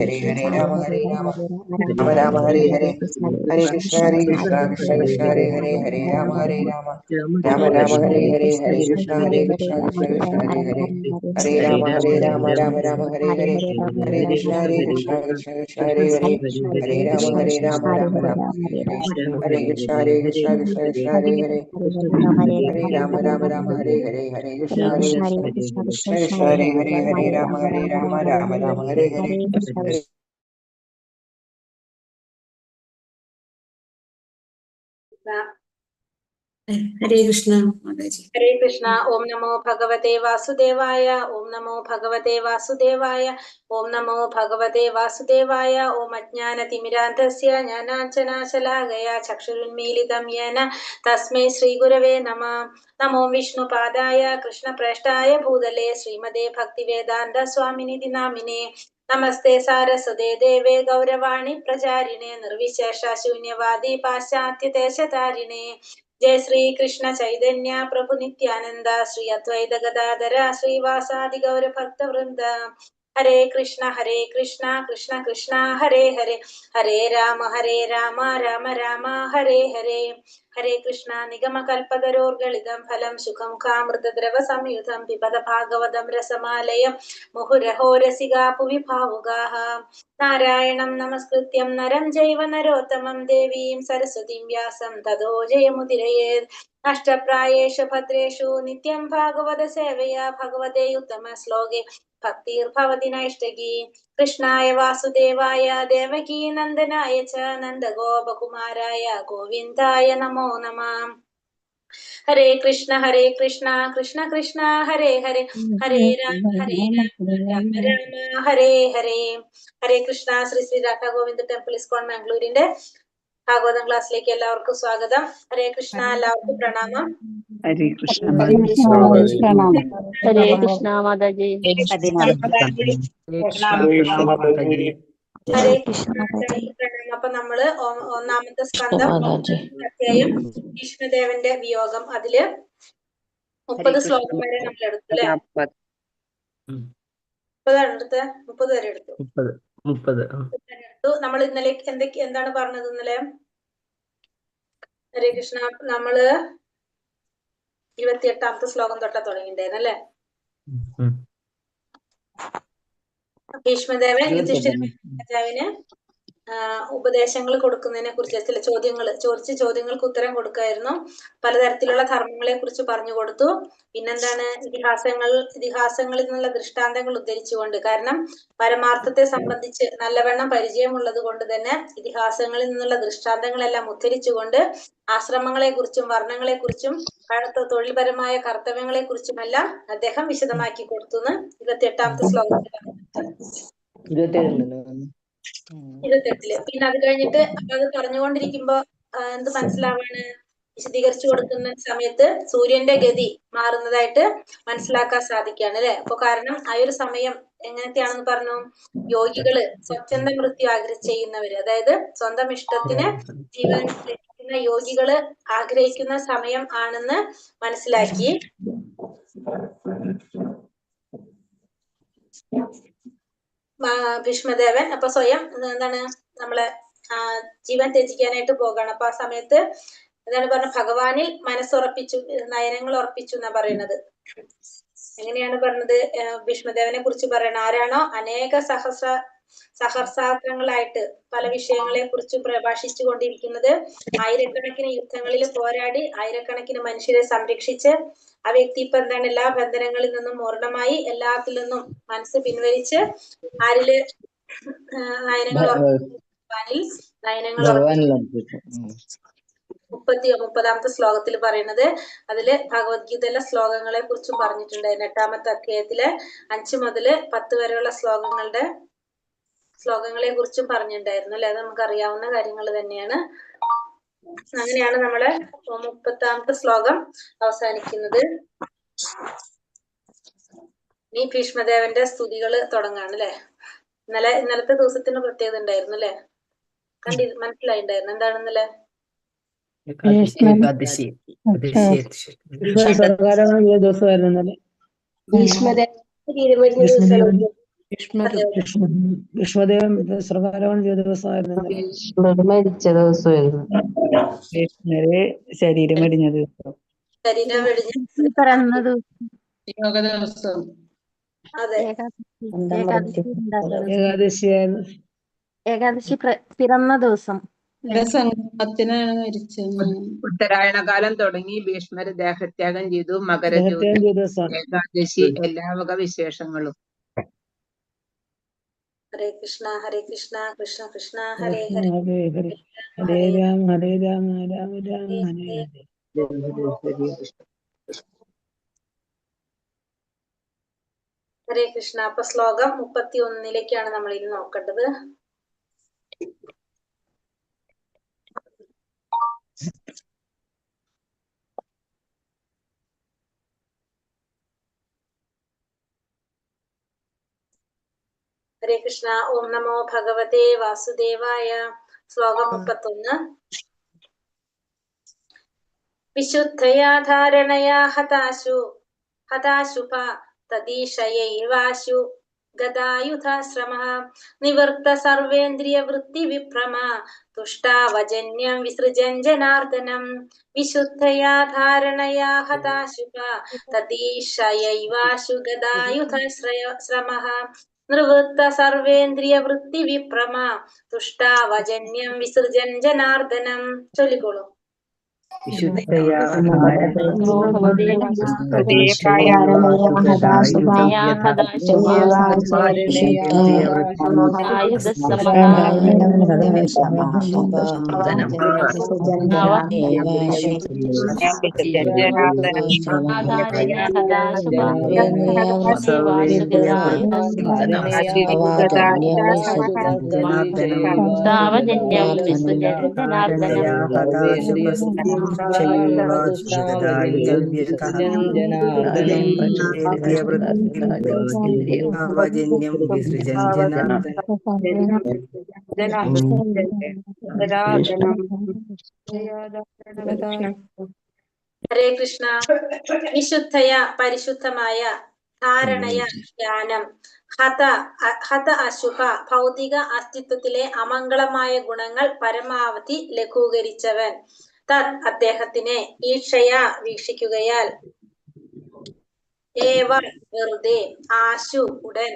हरे हरे राम राम राम राम हरे हरे हरे कृष्ण कृष्ण कृष्ण हरे हरे हरे राम राम राम हरे हरे हरे कृष्ण कृष्ण कृष्ण हरे हरे राम राम हरे हरे हरे कृष्ण कृष्ण कृष्ण हरे हरे राम राम राम हरे कृष्ण कृष्ण हरे हरे राम हरे हरे हरे कृष्ण कृष्ण हरे राम राम हरे हरे हरे कृष्ण माताजी। हरे कृष्णा। ओम नमो भगवते वासुदेवाय। ओम नमो भगवते वासुदेवाय। ओम नमो भगवते वासुदेवाय। ओम अज्ञानतिमिरान्धस्य ज्ञानाञ्जनाशलाकया चक्षुरुन्मीलितं येन तस्मै श्रीगुरवे नमः। नमो विष्णुपादाय कृष्णप्रेष्ठाय भूतले श्रीमते भक्तिवेदान्त स्वामिनिधि नामिने। नमस्ते सारस्वते देवे गौरवाणी प्रचारिणे निर्विशेष शून्यवादी पाश्चात्य देशतारिणे। जय श्री कृष्ण चैतन्य प्रभु नित्यानंद श्री अद्वैत गदाधर श्रीवासादि गौर भक्त वृंद। हरे कृष्ण कृष्ण कृष्ण हरे हरे हरे राम राम राम हरे हरे। हरे कृष्ण निगम कल्पतरोर्गलितं फलं सुखं कामृतद्रव संयुतं पिबत भागवतं रसमालयं मुहुरहो रसिका भुवि भावुकाः। नारायणं नमस्कृत्यं नरं चैव नरोत्तमं देवीं सरस्वतीं व्यासं ततो जयमुदीरयेत्। नष्टप्रायेषु भद्रेषु नित्यं भागवत सेवया भगवते उत्तम श्लोके भक्तिर्भवति नैष्ठिकी। कृष्णाय वासुदेवाय देवकी नन्दनाय च नन्दगोपकुमाराय गोविन्दाय नमो नमः। हरे कृष्ण कृष्ण कृष्ण हरे हरे हरे राम राम हरे हरे। ഹരേ കൃഷ്ണ. ശ്രീ ശ്രീ രാധാ ഗോവിന്ദ് ടെമ്പിൾ ഇസ്കോൺ മാംഗ്ലൂരിന്റെ ഭാഗവതം ക്ലാസ്സിലേക്ക് എല്ലാവർക്കും സ്വാഗതം. ഹരേ കൃഷ്ണ. എല്ലാവർക്കും പ്രണാമം. ഹരേ കൃഷ്ണ ഹരേ കൃഷ്ണ മാതാജി. ഹരേ കൃഷ്ണ പ്രണാമം. അപ്പൊ നമ്മള് ഒന്നാമത്തെ സ്കന്ധം അധ്യായം ഭീഷ്മദേവന്റെ വിയോഗം, അതില് 30 ശ്ലോകം വരെ നമ്മൾ എടുത്തു അല്ലെ? 30 വരെ എടുത്തു. നമ്മൾ ഇന്നലെ എന്താണ് പറഞ്ഞത്? ഇന്നലെ ഹരേ കൃഷ്ണ നമ്മള് 28ാമത്തെ ശ്ലോകം തൊട്ടാ തുടങ്ങിണ്ടായിരുന്നു അല്ലെ? ഭീഷ്മദേവൻ യുധിഷ്ഠിര രാജാവിന് ഉപദേശങ്ങൾ കൊടുക്കുന്നതിനെ കുറിച്ച് ചില ചോദിച്ച ചോദ്യങ്ങൾക്ക് ഉത്തരം കൊടുക്കായിരുന്നു. പലതരത്തിലുള്ള ധർമ്മങ്ങളെ കുറിച്ച് പറഞ്ഞു കൊടുത്തു. പിന്നെന്താണ്, ഇതിഹാസങ്ങളിൽ നിന്നുള്ള ദൃഷ്ടാന്തങ്ങൾ ഉദ്ധരിച്ചുകൊണ്ട്, കാരണം പരമാർത്ഥത്തെ സംബന്ധിച്ച് നല്ലവണ്ണം പരിചയമുള്ളത് കൊണ്ട് തന്നെ ഇതിഹാസങ്ങളിൽ നിന്നുള്ള ദൃഷ്ടാന്തങ്ങളെല്ലാം ഉദ്ധരിച്ചുകൊണ്ട് ആശ്രമങ്ങളെ കുറിച്ചും വർണ്ണങ്ങളെ കുറിച്ചും തൊഴിൽപരമായ കർത്തവ്യങ്ങളെ കുറിച്ചുമെല്ലാം അദ്ദേഹം വിശദമാക്കി കൊടുത്തുന്ന് 28ാമത്തെ ശ്ലോകത്തിൽ. 28. പിന്നെ അത് കഴിഞ്ഞിട്ട് അത് പറഞ്ഞുകൊണ്ടിരിക്കുമ്പോ എന്ത് മനസ്സിലാവാണ്? വിശദീകരിച്ചു കൊടുക്കുന്ന സമയത്ത് സൂര്യന്റെ ഗതി മാറുന്നതായിട്ട് മനസ്സിലാക്കാൻ സാധിക്കുകയാണ് അല്ലെ? അപ്പൊ കാരണം ആ ഒരു സമയം എങ്ങനത്തെയാണെന്ന് പറഞ്ഞു. യോഗികള് സ്വച്ഛന്ത മൃത്യു ചെയ്യുന്നവര്, അതായത് സ്വന്തം ഇഷ്ടത്തിന് ജീവൻ ലഭിക്കുന്ന യോഗികള് ആഗ്രഹിക്കുന്ന സമയം ആണെന്ന് മനസ്സിലാക്കി. ഭീഷ്മദേവൻ അപ്പൊ സ്വയം എന്താണ് നമ്മളെ ജീവൻ ത്യജിക്കാനായിട്ട് പോകണം. അപ്പൊ ആ സമയത്ത് എന്താണ് പറഞ്ഞ, ഭഗവാനിൽ മനസ്സുറപ്പിച്ചു, നയനങ്ങൾ ഉറപ്പിച്ചു എന്നാ പറയുന്നത്. എങ്ങനെയാണ് പറഞ്ഞത്? ഭീഷ്മദേവനെ കുറിച്ച് പറയണ ആരാണോ അനേക സഹസ്രാത്രങ്ങളായിട്ട് പല വിഷയങ്ങളെ കുറിച്ച് പ്രഭാഷിച്ചു കൊണ്ടിരിക്കുന്നത്, ആയിരക്കണക്കിന് യുദ്ധങ്ങളിൽ പോരാടി ആയിരക്കണക്കിന് മനുഷ്യരെ സംരക്ഷിച്ച് ആ വ്യക്തി ഇപ്പൊ എന്താണ് എല്ലാ ബന്ധനങ്ങളിൽ നിന്നും പൂർണ്ണമായി എല്ലാത്തിൽ നിന്നും മനസ്സ് പിൻവലിച്ച് ആരില് നയനങ്ങൾ 30ാമത്തെ ശ്ലോകത്തിൽ പറയുന്നത്. അതില് ഭഗവത്ഗീതയിലെ ശ്ലോകങ്ങളെ കുറിച്ചും പറഞ്ഞിട്ടുണ്ടായിരുന്നു. 8ാമത്തെ അധ്യായത്തിലെ 5 മുതൽ 10 വരെയുള്ള ശ്ലോകങ്ങളെ കുറിച്ചും പറഞ്ഞിട്ടുണ്ടായിരുന്നു അല്ലെ? അത് നമുക്ക് അറിയാവുന്ന കാര്യങ്ങൾ തന്നെയാണ്. അങ്ങനെയാണ് നമ്മളെ 30ാമത്തെ ശ്ലോകം അവസാനിക്കുന്നത്. ഇനി ഭീഷ്മദേവന്റെ സ്തുതികള് തുടങ്ങാണ് അല്ലെ? ഇന്നലത്തെ ദിവസത്തിന് പ്രത്യേകത ഉണ്ടായിരുന്നു അല്ലെ? മനസ്സിലായിണ്ടായിരുന്നു എന്താണെന്നല്ലേ? ഭീഷ്മദേവൻ തീരുമാനിച്ച ദിവസം ഭീഷ്മദേവൻ സർവാരോഹണം ചെയ്ത ദിവസമായിരുന്നു. മരിച്ച ദിവസമായിരുന്നു. ഭീഷ്മരെ ശരീരം വെടിഞ്ഞ ദിവസം. ശരീരം വെടിഞ്ഞ പിറന്ന ദിവസം. യോഗ ദിവസം. അതെ, ഏകാദശിയായിരുന്നു. ഏകാദശി പിറന്ന ദിവസം. സംഗമത്തിനാണ് മരിച്ചത്. ഉത്തരായണകാലം തുടങ്ങി ഭീഷ്മര് ദേഹത്യാഗം ചെയ്തു. മകരജ്യോതി, ഏകാദശി, എല്ലാ വക വിശേഷങ്ങളും. ഹരേ കൃഷ്ണ ഹരേ കൃഷ്ണ കൃഷ്ണ കൃഷ്ണ ഹരേ ഹരേ ഹരേ ഹരേ ഹരേ രാമ ഹരേ രാമ രാമ രാമ ഹരേ ഹരേ. ഹരേ കൃഷ്ണ. അപ്പൊ ശ്ലോകം 31 നമ്മൾ ഇനി നോക്കേണ്ടത്. ഹരേ കൃഷ്ണ. ഓം നമോ ഭഗവതേ വാസുദേവായ. ശ്ലോകം 31. വിശുദ്ധയാ ധാരണയാ ഹതാശുഭ തദീശയൈവാശു ഗദായുധാശ്രമഃ നിവൃത്ത സർവേന്ദ്രിയ വൃത്തി വിഭ്രമ തുഷ്ടാവജന്യം വിസൃജൻ ജനാർദ്ദനം. വിശുദ്ധയാ ധാരണയാ ഹതാശുഭ തദീശയൈവാശു ഗദായുധാശ്രമഃ നിവൃത്ത സർവേന്ദ്രിയ വൃത്തി വിഭ്രമ തുഷ്ടാവജന്യം വിസൃജൻ ജനാർദ്ദനം. ചൊല്ലിക്കോളൂ. ഹരേ കൃഷ്ണ. വിശുദ്ധയ പരിശുദ്ധമായ, ധാരണയ ജ്ഞാനം, ഹത അശുഭ ഭൗതിക അസ്തിത്വത്തിലെ അമംഗളമായ ഗുണങ്ങൾ പരമാവധി ലഘൂകരിച്ചവൻ, തത് അദ്ദേഹത്തിനെ, ഈക്ഷയ വീക്ഷിക്കുകയാൽ, ഏവ വെറുതെ, ആശു ഉടൻ,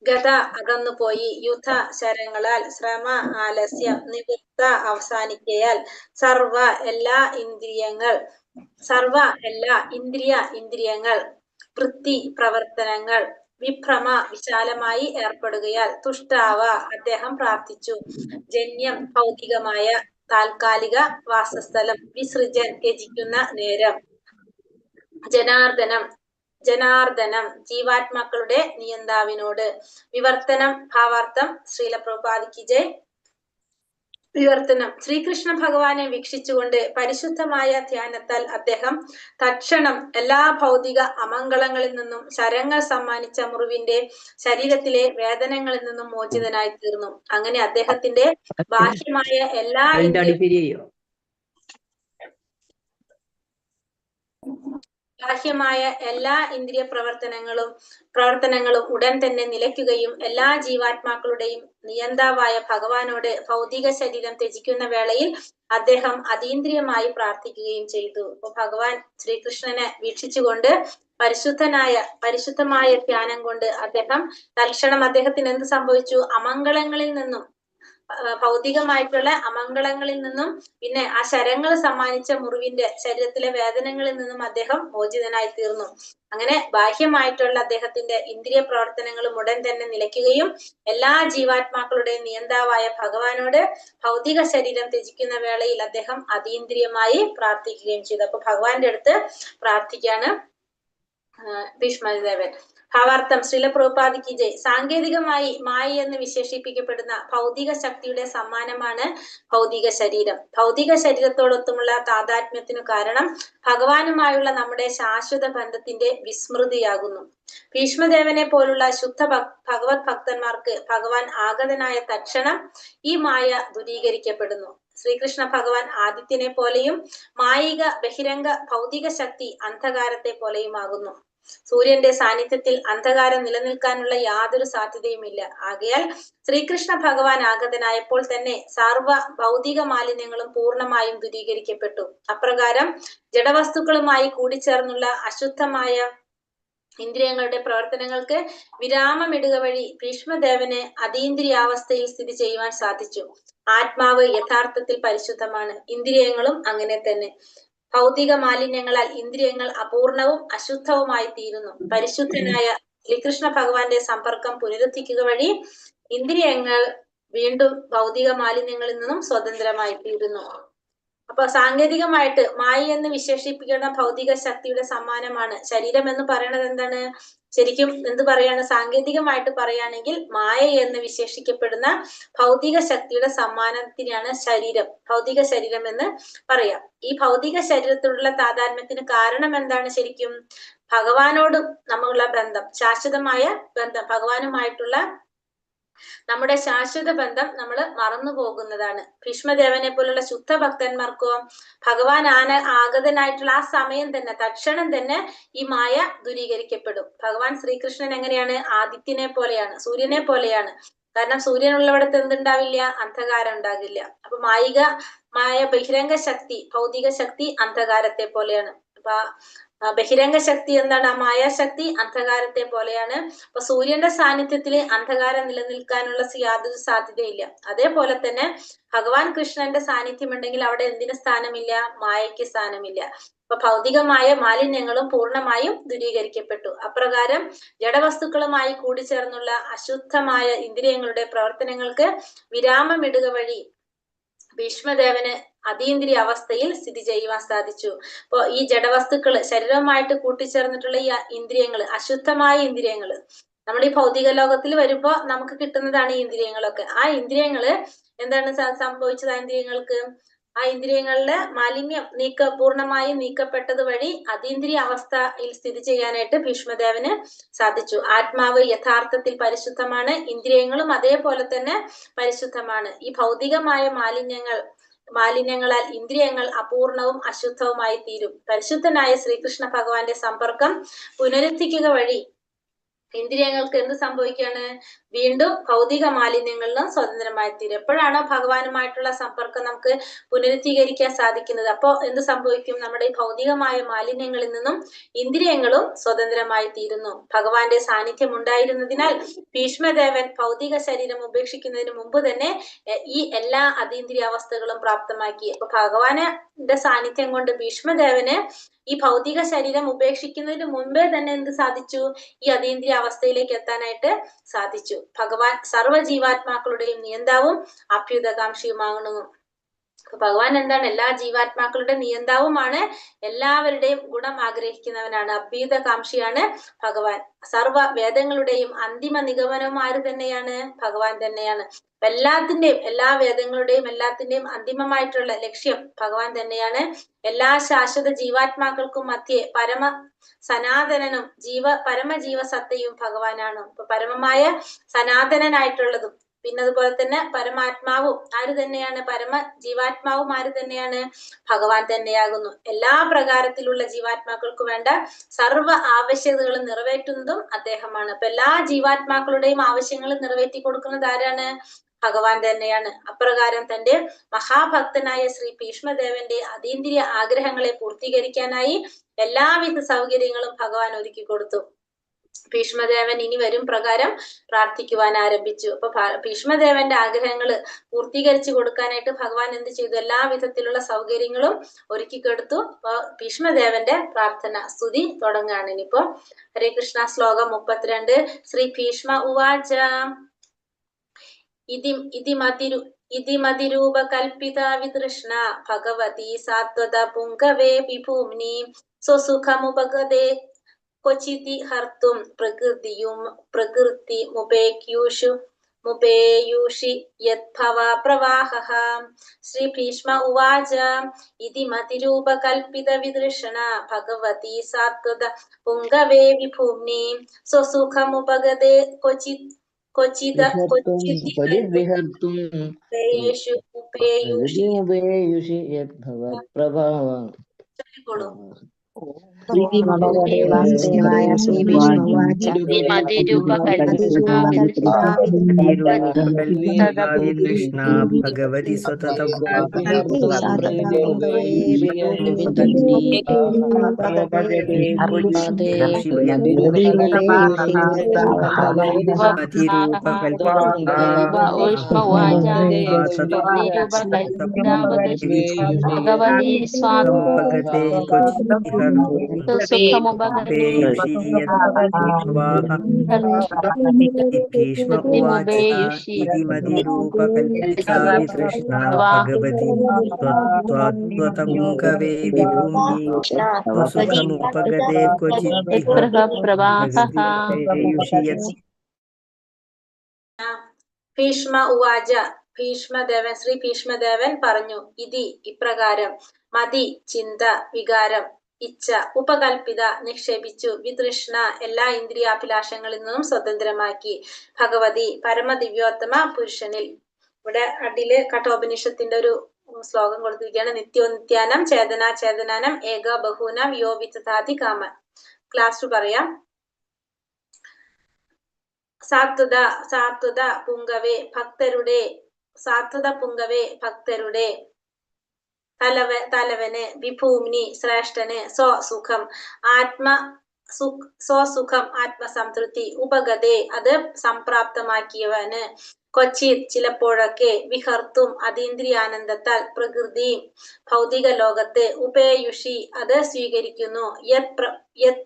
ഗത അകന്നുപോയി, യുധ ശരങ്ങളാൽ, ശ്രമ ആലസ്യം, നിവൃത്ത അവസാനിക്കയാൽ, സർവ എല്ലാ ഇന്ദ്രിയങ്ങൾ, വൃത്തി പ്രവർത്തനങ്ങൾ, വിഭ്രമ വിശാലമായി ഏർപ്പെടുകയാൽ, തുഷ്ടാവ അദ്ദേഹം പ്രാർത്ഥിച്ചു, ജന്യം ഭൗതികമായ താൽക്കാലിക വാസസ്ഥലം, വിസൃജൻ ത്യജിക്കുന്ന നേരം, ജനാർദ്ദനം ജീവാത്മാക്കളുടെ നിയന്താവിനോട്, വിവർത്തനം ഭാവാർത്ഥം ശ്രീല പ്രഭുപാദിക്ക് ജയ്. വിവർത്തനം: ശ്രീകൃഷ്ണ ഭഗവാനെ വീക്ഷിച്ചുകൊണ്ട് പരിശുദ്ധമായ ധ്യാനത്താൽ അദ്ദേഹം തക്ഷണം എല്ലാ ഭൗതിക അമംഗളങ്ങളിൽ നിന്നും ശരങ്ങൾ സമ്മാനിച്ച മുറിവിന്റെ ശരീരത്തിലെ വേദനകളിൽ നിന്നും മോചിതനായി തീർന്നു. അങ്ങനെ അദ്ദേഹത്തിന്റെ ബാഹ്യമായ എല്ലാ ഇന്ദ്രിയ പ്രവർത്തനങ്ങളും ഉടൻ തന്നെ നിലയ്ക്കുകയും എല്ലാ ജീവാത്മാക്കളുടെയും നിയന്താവായ ഭഗവാനോട് ഭൗതിക ശരീരം ത്യജിക്കുന്ന വേളയിൽ അദ്ദേഹം അതീന്ദ്രിയമായി പ്രാർത്ഥിക്കുകയും ചെയ്തു. അപ്പൊ ഭഗവാൻ ശ്രീകൃഷ്ണനെ വീക്ഷിച്ചുകൊണ്ട് പരിശുദ്ധമായ ധ്യാനം കൊണ്ട് അദ്ദേഹം തൽക്ഷണം അദ്ദേഹത്തിന് എന്ത് സംഭവിച്ചു? അമംഗളങ്ങളിൽ നിന്നും, ഭൗതികമായിട്ടുള്ള അമംഗളങ്ങളിൽ നിന്നും, പിന്നെ ആ ശരങ്ങൾ സമ്മാനിച്ച മുറിവിന്റെ ശരീരത്തിലെ വേദനകളിൽ നിന്നും അദ്ദേഹം മോചിതനായി തീർന്നു. അങ്ങനെ ബാഹ്യമായിട്ടുള്ള അദ്ദേഹത്തിന്റെ ഇന്ദ്രിയ പ്രവർത്തനങ്ങളും ഉടൻ തന്നെ നിലയ്ക്കുകയും എല്ലാ ജീവാത്മാക്കളുടെയും നിയന്താവായ ഭഗവാനോട് ഭൗതിക ശരീരം ത്യജിക്കുന്ന വേളയിൽ അദ്ദേഹം അതീന്ദ്രിയമായി പ്രാർത്ഥിക്കുകയും ചെയ്തു. അപ്പൊ ഭഗവാന്റെ അടുത്ത് പ്രാർത്ഥിക്കാണ് ഭീഷ്മദേവൻ. ഭാവാർത്ഥം ശ്രീല പ്രഭുപാദിക്ക് ജയ്. സാങ്കേതികമായി മായ എന്ന് വിശേഷിപ്പിക്കപ്പെടുന്ന ഭൗതിക ശക്തിയുടെ സമ്മാനമാണ് ഭൗതിക ശരീരം. ഭൗതിക ശരീരത്തോടൊത്തുമുള്ള താതാത്മ്യത്തിനു കാരണം ഭഗവാനുമായുള്ള നമ്മുടെ ശാശ്വത ബന്ധത്തിന്റെ വിസ്മൃതിയാകുന്നു. ഭീഷ്മദേവനെ പോലുള്ള ശുദ്ധ ഭഗവത് ഭക്തന്മാർക്ക് ഭഗവാൻ ആഗതനായ തക്ഷണം ഈ മായ ദൂരീകരിക്കപ്പെടുന്നു. ശ്രീകൃഷ്ണ ഭഗവാൻ ആദിത്യനെ പോലെയും മായിക ബഹിരംഗ ഭൗതിക ശക്തി അന്ധകാരത്തെ പോലെയുമാകുന്നു. സൂര്യന്റെ സാന്നിധ്യത്തിൽ അന്ധകാരം നിലനിൽക്കാനുള്ള യാതൊരു സാധ്യതയുമില്ല. ആകയാൽ ശ്രീകൃഷ്ണ ഭഗവാൻ ആഗതനായപ്പോൾ തന്നെ സർവ ഭൗതിക മാലിന്യങ്ങളും പൂർണ്ണമായും ദൂരീകരിക്കപ്പെട്ടു. അപ്രകാരം ജഡവസ്തുക്കളുമായി കൂടിച്ചേർന്നുള്ള അശുദ്ധമായ ഇന്ദ്രിയങ്ങളുടെ പ്രവർത്തനങ്ങൾക്ക് വിരാമമിടുക വഴി ഭീഷ്മദേവന് അതീന്ദ്രിയാവസ്ഥയിൽ സ്ഥിതി ചെയ്യുവാൻ സാധിച്ചു. ആത്മാവ് യഥാർത്ഥത്തിൽ പരിശുദ്ധമാണ്, ഇന്ദ്രിയങ്ങളും അങ്ങനെ തന്നെ. ഭൗതിക മാലിന്യങ്ങളാൽ ഇന്ദ്രിയങ്ങൾ അപൂർണവും അശുദ്ധവുമായി തീരുന്നു. പരിശുദ്ധനായ ശ്രീകൃഷ്ണ ഭഗവാന്റെ സമ്പർക്കം പുനരുദ്ധിക്കുക വഴി ഇന്ദ്രിയങ്ങൾ വീണ്ടും ഭൗതിക മാലിന്യങ്ങളിൽ നിന്നും സ്വതന്ത്രമായി തീരുന്നു. അപ്പൊ സാങ്കേതികമായിട്ട് മായ എന്ന് വിശേഷിപ്പിക്കുന്ന ഭൗതിക ശക്തിയുടെ സമ്മാനമാണ് ശരീരം എന്ന് പറയുന്നത്. എന്താണ് ശരിക്കും എന്ത് പറയാണ്? സാങ്കേതികമായിട്ട് പറയുകയാണെങ്കിൽ മായ എന്ന് വിശേഷിക്കപ്പെടുന്ന ഭൗതിക ശക്തിയുടെ സമ്മാനത്തിനാണ് ശരീരം, ഭൗതിക ശരീരം എന്ന് പറയാം. ഈ ഭൗതിക ശരീരത്തോടുള്ള താതാത്മ്യത്തിന് കാരണം എന്താണ്? ശരിക്കും ഭഗവാനോടും നമ്മളുള്ള ബന്ധം, ശാശ്വതമായ ബന്ധം, ഭഗവാനുമായിട്ടുള്ള നമ്മുടെ ശാശ്വത ബന്ധം നമ്മൾ മറന്നു പോകുന്നതാണ്. ഭീഷ്മദേവനെ പോലുള്ള ശുദ്ധ ഭക്തന്മാർക്കോ ഭഗവാൻ ആഗതനായിട്ടുള്ള ആ സമയം തന്നെ, തക്ഷണം തന്നെ ഈ മായ ദൂരീകരിക്കപ്പെടും. ഭഗവാൻ ശ്രീകൃഷ്ണൻ എങ്ങനെയാണ്? ആദിത്യനെ പോലെയാണ്, സൂര്യനെ പോലെയാണ്. കാരണം സൂര്യൻ ഉള്ളവിടത്ത് എന്തുണ്ടാവില്ല? അന്ധകാരം ഉണ്ടാകില്ല. അപ്പൊ മായ ബഹിരംഗ ശക്തി, ഭൗതിക ശക്തി അന്ധകാരത്തെ പോലെയാണ്. അപ്പൊ ബഹിരംഗ ശക്തി എന്താണ്? മായാശക്തി അന്ധകാരത്തെ പോലെയാണ്. അപ്പൊ സൂര്യന്റെ സാന്നിധ്യത്തില് അന്ധകാരം നിലനിൽക്കാനുള്ള യാതൊരു സാധ്യതയില്ല. അതേപോലെ തന്നെ ഭഗവാൻ കൃഷ്ണന്റെ സാന്നിധ്യം ഉണ്ടെങ്കിൽ അവിടെ എന്തിന് സ്ഥാനമില്ല? മായയ്ക്ക് സ്ഥാനമില്ല. അപ്പൊ ഭൗതികമായ മാലിന്യങ്ങളും പൂർണ്ണമായും ദൂരീകരിക്കപ്പെട്ടു. അപ്രകാരം ജഡവസ്തുക്കളുമായി കൂടിച്ചേർന്നുള്ള അശുദ്ധമായ ഇന്ദ്രിയങ്ങളുടെ പ്രവർത്തനങ്ങൾക്ക് വിരാമമിടുക വഴി ഭീഷ്മദേവന് അതീന്ദ്രിയ അവസ്ഥയിൽ സ്ഥിതി ചെയ്യുവാൻ സാധിച്ചു. അപ്പൊ ഈ ജഡവസ്തുക്കള് ശരീരവുമായിട്ട് കൂട്ടിച്ചേർന്നിട്ടുള്ള ഈ ഇന്ദ്രിയങ്ങള്, അശുദ്ധമായ ഇന്ദ്രിയങ്ങള്, നമ്മൾ ഈ ഭൗതിക ലോകത്തിൽ വരുമ്പോ നമുക്ക് കിട്ടുന്നതാണ് ഈ ഇന്ദ്രിയങ്ങളൊക്കെ. ആ ഇന്ദ്രിയങ്ങള് എന്താണ് സംഭവിച്ചത്? ആ ഇന്ദ്രിയങ്ങൾക്ക്, ആ ഇന്ദ്രിയങ്ങളിലെ മാലിന്യം പൂർണ്ണമായും നീക്കപ്പെട്ടത് വഴി അതീന്ദ്രിയ അവസ്ഥയിൽ സ്ഥിതി ചെയ്യാനായിട്ട് ഭീഷ്മദേവന് സാധിച്ചു. ആത്മാവ് യഥാർത്ഥത്തിൽ പരിശുദ്ധമാണ്, ഇന്ദ്രിയങ്ങളും അതേപോലെ തന്നെ പരിശുദ്ധമാണ്. ഈ ഭൗതികമായ മാലിന്യങ്ങളാൽ ഇന്ദ്രിയങ്ങൾ അപൂർണവും അശുദ്ധവുമായി തീരും. പരിശുദ്ധനായ ശ്രീകൃഷ്ണ ഭഗവാന്റെ സമ്പർക്കം പുനരുദ്ധിക്കുക വഴി ഇന്ദ്രിയങ്ങൾക്ക് എന്ത് സംഭവിക്കാണ്? വീണ്ടും ഭൗതിക മാലിന്യങ്ങളിലും സ്വതന്ത്രമായി തീരും. എപ്പോഴാണോ ഭഗവാനുമായിട്ടുള്ള സമ്പർക്കം നമുക്ക് പുനരുദ്ധീകരിക്കാൻ സാധിക്കുന്നത്, അപ്പോ എന്ത് സംഭവിക്കും? നമ്മുടെ ഈ ഭൗതികമായ മാലിന്യങ്ങളിൽ നിന്നും ഇന്ദ്രിയങ്ങളും സ്വതന്ത്രമായി തീരുന്നു. ഭഗവാന്റെ സാന്നിധ്യം ഉണ്ടായിരുന്നതിനാൽ ഭീഷ്മദേവൻ ഭൗതിക ശരീരം ഉപേക്ഷിക്കുന്നതിന് മുമ്പ് തന്നെ ഈ എല്ലാ അതീന്ദ്രിയ അവസ്ഥകളും പ്രാപ്തമാക്കി. അപ്പൊ ഭഗവാന്റെ സാന്നിധ്യം കൊണ്ട് ഭീഷ്മദേവന് ഈ ഭൗതിക ശരീരം ഉപേക്ഷിക്കുന്നതിന് മുമ്പേ തന്നെ എന്ത് സാധിച്ചു? ഈ അതീന്ദ്രിയ അവസ്ഥയിലേക്ക് എത്താനായിട്ട് സാധിച്ചു. ഭഗവാൻ സർവ്വ ജീവാത്മാക്കളുടെയും നിയന്താവും അഭ്യുതകാംക്ഷിയുമാകുന്നു. ഭഗവാൻ എന്താണ്? എല്ലാ ജീവാത്മാക്കളുടെ നിയന്താവുമാണ്, എല്ലാവരുടെയും ഗുണം ആഗ്രഹിക്കുന്നവനാണ്, അഭ്യുതകാംക്ഷിയാണ് ഭഗവാൻ. സർവ്വ വേദങ്ങളുടെയും അന്തിമ നിഗമനവും ആര് തന്നെയാണ്? ഭഗവാൻ തന്നെയാണ്. എല്ലാ വേദങ്ങളുടെയും എല്ലാത്തിന്റെയും അന്തിമമായിട്ടുള്ള ലക്ഷ്യം ഭഗവാൻ തന്നെയാണ്. എല്ലാ ശാശ്വത ജീവാത്മാക്കൾക്കും മധ്യേ സനാതനനും പരമജീവസത്തയും ഭഗവാനാണ്. അപ്പൊ പരമമായ സനാതനനായിട്ടുള്ളതും പിന്നെ അതുപോലെ തന്നെ പരമാത്മാവും ആര് തന്നെയാണ്? ജീവാത്മാവും ആര് തന്നെയാണ്? ഭഗവാൻ തന്നെയാകുന്നു. എല്ലാ പ്രകാരത്തിലുള്ള ജീവാത്മാക്കൾക്ക് വേണ്ട സർവ്വ ആവശ്യകതകളും നിറവേറ്റുന്നതും അദ്ദേഹമാണ്. അപ്പൊ എല്ലാ ജീവാത്മാക്കളുടെയും ആവശ്യങ്ങൾ നിറവേറ്റി കൊടുക്കുന്നത് ആരാണ്? ഭഗവാൻ തന്നെയാണ്. അപ്രകാരം തന്റെ മഹാഭക്തനായ ശ്രീ ഭീഷ്മദേവന്റെ അതീന്ദ്രിയ ആഗ്രഹങ്ങളെ പൂർത്തീകരിക്കാനായി എല്ലാവിധ സൗകര്യങ്ങളും ഭഗവാൻ ഒരുക്കി കൊടുത്തു. ഭീഷ്മദേവൻ ഇനി വരും പ്രകാരം പ്രാർത്ഥിക്കുവാൻ ആരംഭിച്ചു. അപ്പൊ ഭീഷ്മദേവന്റെ ആഗ്രഹങ്ങൾ പൂർത്തീകരിച്ചു കൊടുക്കാനായിട്ട് ഭഗവാൻ എന്ത് ചെയ്തു? എല്ലാ വിധത്തിലുള്ള സൗകര്യങ്ങളും ഒരുക്കി കൊടുത്തു. അപ്പൊ ഭീഷ്മദേവന്റെ പ്രാർത്ഥന സ്തുതി തുടങ്ങുകയാണ് ഇനിയിപ്പോ. ഹരേ കൃഷ്ണ. ശ്ലോകം 32. ശ്രീ ഭീഷ്മ ഉവാച ഇതിമതിരൂപ കൽപ്പിത വിതൃഷ്ണ ഭഗവതി സാത്വത പുങ്കവേ വിഭൂമ്നി സ്വസുഖമുപഗതേ ക്വചിതി ഹർത്തും പ്രകൃതി മുപേയൂഷി യദ്ഭവ പ്രവാഹഃ. ശ്രീ ഭീഷ്മ ഉവാച ഇതിമതിരൂപ കൽപ്പിത വിതൃഷ്ണ ഭഗവതി സാത്വത പുങ്കവേ വിഭൂമ്നി സ്വസുഖമുപഗതേ പരിവിഹർത്തും യദ്ഭവത്പ്രഭാവ. ഭഗവതേ വാസുദേവായ ശ്രീവിഷ്ണുവാച കൃഷ്ണ ഭഗവതി ഭീഷ്മ ഉവാച ഇതി മതിരൂപകൽപിതാ വിതൃഷ്ണാ ഭഗവതി ത്വത്പുങ്കവേ വിഭൂമി സ്വസുഖമുപഗതേ ക്വചിത്തിഹ പ്രകൃതിപേയുഷി യത്. ഭീഷ്മ ഉവാച ഭീഷ്മദേവൻ ശ്രീ ഭീഷ്മദേവൻ പറഞ്ഞു. ഇതി ഇപ്രകാരം മതി ചിന്ത വികാരം ഇച്ഛ ഉപകൽപിത നിക്ഷേപിച്ചു വിതൃഷ്ണ എല്ലാ ഇന്ദ്രിയാഭിലാഷങ്ങളിൽ നിന്നും സ്വതന്ത്രമാക്കി ഭഗവതി പരമദിവ്യോത്തമ പുരുഷനിൽ. ഇവിടെ അടിയില് കഠോപനിഷത്തിന്റെ ഒരു ശ്ലോകം കൊടുത്തിരിക്കുകയാണ്. നിത്യോനിത്യാനം ചേതനാചേതനാനം ഏക ബഹൂനാം യോ വിതതാതി കാമ. ക്ലാസ് പറയാം. സാത്വത പുങ്കവേ ഭക്തരുടെ തലവന് വിഭൂമിനി ശ്രേഷ്ഠന് സ്വസുഖം സ്വസുഖം ആത്മസംതൃപ്തി ഉപഗതേ അത് സംപ്രാപ്തമാക്കിയവന് ക്വചിത് ചിലപ്പോഴൊക്കെ വിഹർത്തും അതീന്ദ്രിയാനന്ദത്താൽ പ്രകൃതി ഭൗതിക ലോകത്ത് ഉപേയുഷി അത് സ്വീകരിക്കുന്നു യത്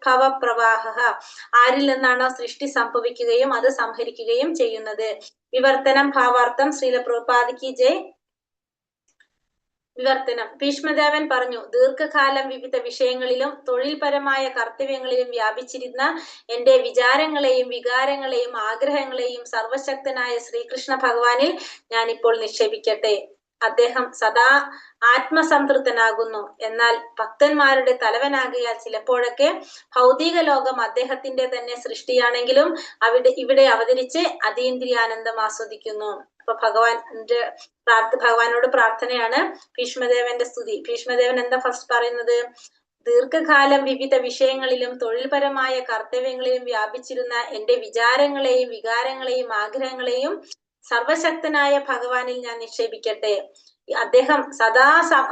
ഭവപ്രവാഹ ആരിൽ നിന്നാണോ സൃഷ്ടി സംഭവിക്കുകയും അത് സംഹരിക്കുകയും ചെയ്യുന്നത്. വിവർത്തനം ഭാവാർത്ഥം ശ്രീല പ്രഭുപാദിക്ക് ജയ്. വിവർത്തനം. ഭീഷ്മദേവൻ പറഞ്ഞു, ദീർഘകാലം വിവിധ വിഷയങ്ങളിലും തൊഴിൽപരമായ കർത്തവ്യങ്ങളിലും വ്യാപിച്ചിരുന്ന എന്റെ വിചാരങ്ങളെയും വികാരങ്ങളെയും ആഗ്രഹങ്ങളെയും സർവശക്തനായ ശ്രീകൃഷ്ണ ഭഗവാനിൽ ഞാനിപ്പോൾ നിക്ഷേപിക്കട്ടെ. അദ്ദേഹം സദാ ആത്മസംതൃപ്തനാകുന്നു. എന്നാൽ ഭക്തന്മാരുടെ തലവനാകിയാൽ ചിലപ്പോഴൊക്കെ ഭൗതിക ലോകം അദ്ദേഹത്തിന്റെ തന്നെ സൃഷ്ടിയാണെങ്കിലും ഇവിടെ അവതരിച്ച് അതീന്ദ്രിയാനന്ദം ആസ്വദിക്കുന്നു. അപ്പൊ ഭഗവാനോട് പ്രാർത്ഥനയാണ് ഭീഷ്മദേവന്റെ സ്തുതി. ഭീഷ്മദേവൻ എന്താ ഫസ്റ്റ് പറയുന്നത്? ദീർഘകാലം വിവിധ വിഷയങ്ങളിലും തൊഴിൽപരമായ കർത്തവ്യങ്ങളിലും വ്യാപിച്ചിരുന്ന എന്റെ വിചാരങ്ങളെയും വികാരങ്ങളെയും ആഗ്രഹങ്ങളെയും സർവശക്തനായ ഭഗവാനിൽ ഞാൻ നിക്ഷേപിക്കട്ടെ. അദ്ദേഹം സദാ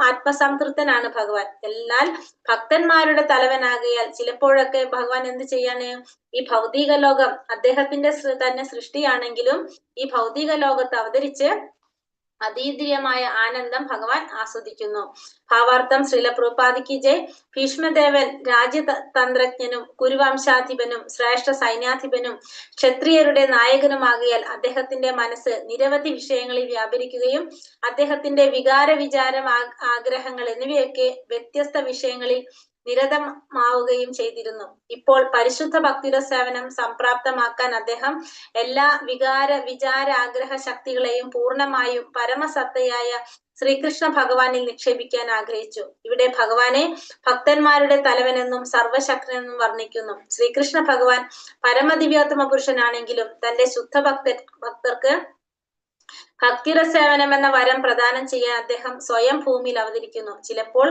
ആത്മസംതൃപ്തനാണ് ഭഗവാൻ. എന്നാൽ ഭക്തന്മാരുടെ തലവനാകിയാൽ ചിലപ്പോഴൊക്കെ ഭഗവാൻ എന്ത് ചെയ്യാണ്? ഈ ഭൗതിക ലോകം അദ്ദേഹത്തിന്റെ തന്നെ സൃഷ്ടിയാണെങ്കിലും ഈ ഭൗതിക ലോകത്ത് അവതരിച്ച് അതീന്ദ്രിയമായ ആനന്ദം ഭഗവാൻ ആസ്വദിക്കുന്നു. ഭാവാർത്ഥം ശ്രീല പ്രഭുപാദിക്ക് ജയ്. ഭീഷ്മദേവൻ രാജ്യതന്ത്രജ്ഞനും കുരുവംശാധിപനും ശ്രേഷ്ഠ സൈന്യാധിപനും ക്ഷത്രിയരുടെ നായകനുമാകിയാൽ അദ്ദേഹത്തിന്റെ മനസ്സ് നിരവധി വിഷയങ്ങളിൽ വ്യാപരിക്കുകയും അദ്ദേഹത്തിന്റെ വിചാരം ആഗ്രഹങ്ങൾ എന്നിവയൊക്കെ വ്യത്യസ്ത വിഷയങ്ങളിൽ നിരതമാവുകയും ചെയ്തിരുന്നു. ഇപ്പോൾ പരിശുദ്ധ ഭക്തിയുടെ സേവനം സംപ്രാപ്തമാക്കാൻ അദ്ദേഹം എല്ലാ വിചാര ആഗ്രഹ ശക്തികളെയും പൂർണ്ണമായും പരമസത്തയായ ശ്രീകൃഷ്ണ ഭഗവാനിൽ നിക്ഷേപിക്കാൻ ആഗ്രഹിച്ചു. ഇവിടെ ഭഗവാനെ ഭക്തന്മാരുടെ തലവനെന്നും സർവശക്തനെന്നും വർണ്ണിക്കുന്നു. ശ്രീകൃഷ്ണ ഭഗവാൻ പരമദിവ്യോത്തമ പുരുഷനാണെങ്കിലും തന്റെ ശുദ്ധ ഭക്തർക്ക് ഭക്തിയുടെ സേവനം എന്ന വരം പ്രദാനം ചെയ്യാൻ അദ്ദേഹം സ്വയം ഭൂമിയിൽ അവതരിക്കുന്നു. ചിലപ്പോൾ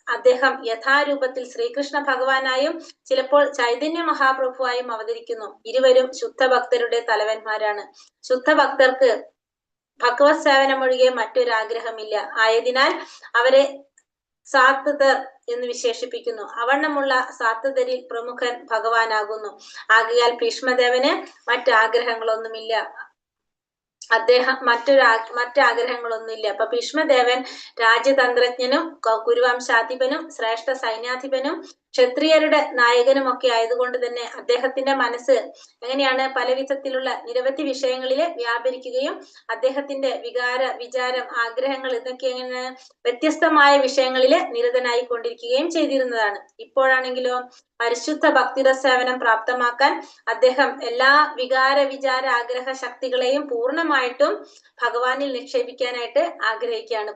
അദ്ദേഹം യഥാരൂപത്തിൽ ശ്രീകൃഷ്ണ ഭഗവാനായും ചിലപ്പോൾ ചൈതന്യ മഹാപ്രഭുവായും അവതരിക്കുന്നു. ഇരുവരും ശുദ്ധ ഭക്തരുടെ തലവന്മാരാണ്. ശുദ്ധ ഭക്തർക്ക് ഭഗവത് സേവനം ഒഴികെ മറ്റൊരാഗ്രഹമില്ല. ആയതിനാൽ അവരെ സാത്വതർ എന്ന് വിശേഷിപ്പിക്കുന്നു. അവണ്ണമുള്ള സാത്വതരിൽ പ്രമുഖൻ ഭഗവാനാകുന്നു. ആകയാൽ ഭീഷ്മദേവന് മറ്റാഗ്രഹങ്ങളൊന്നുമില്ല. അദ്ദേഹം മറ്റാഗ്രഹങ്ങളൊന്നുമില്ല. അപ്പൊ ഭീഷ്മദേവൻ രാജ്യതന്ത്രജ്ഞനും കുരുവംശാധിപനും ശ്രേഷ്ഠ സൈന്യാധിപനും ക്ഷത്രിയരുടെ നായകനും ഒക്കെ ആയതുകൊണ്ട് തന്നെ അദ്ദേഹത്തിന്റെ മനസ്സ് എങ്ങനെയാണ്? പല വിധത്തിലുള്ള നിരവധി വിഷയങ്ങളില് വ്യാപരിക്കുകയും അദ്ദേഹത്തിന്റെ വിചാരം ആഗ്രഹങ്ങൾ ഇതൊക്കെ എങ്ങനെ വ്യത്യസ്തമായ വിഷയങ്ങളില് നിരതനായി കൊണ്ടിരിക്കുകയും ചെയ്തിരുന്നതാണ്. ഇപ്പോഴാണെങ്കിലോ പരിശുദ്ധ ഭക്തിയുടെ സേവനം പ്രാപ്തമാക്കാൻ അദ്ദേഹം എല്ലാ വിചാര ആഗ്രഹ ശക്തികളെയും പൂർണ്ണമായിട്ടും ഭഗവാനിൽ നിക്ഷേപിക്കാനായിട്ട് ആഗ്രഹിക്കുകയാണ്.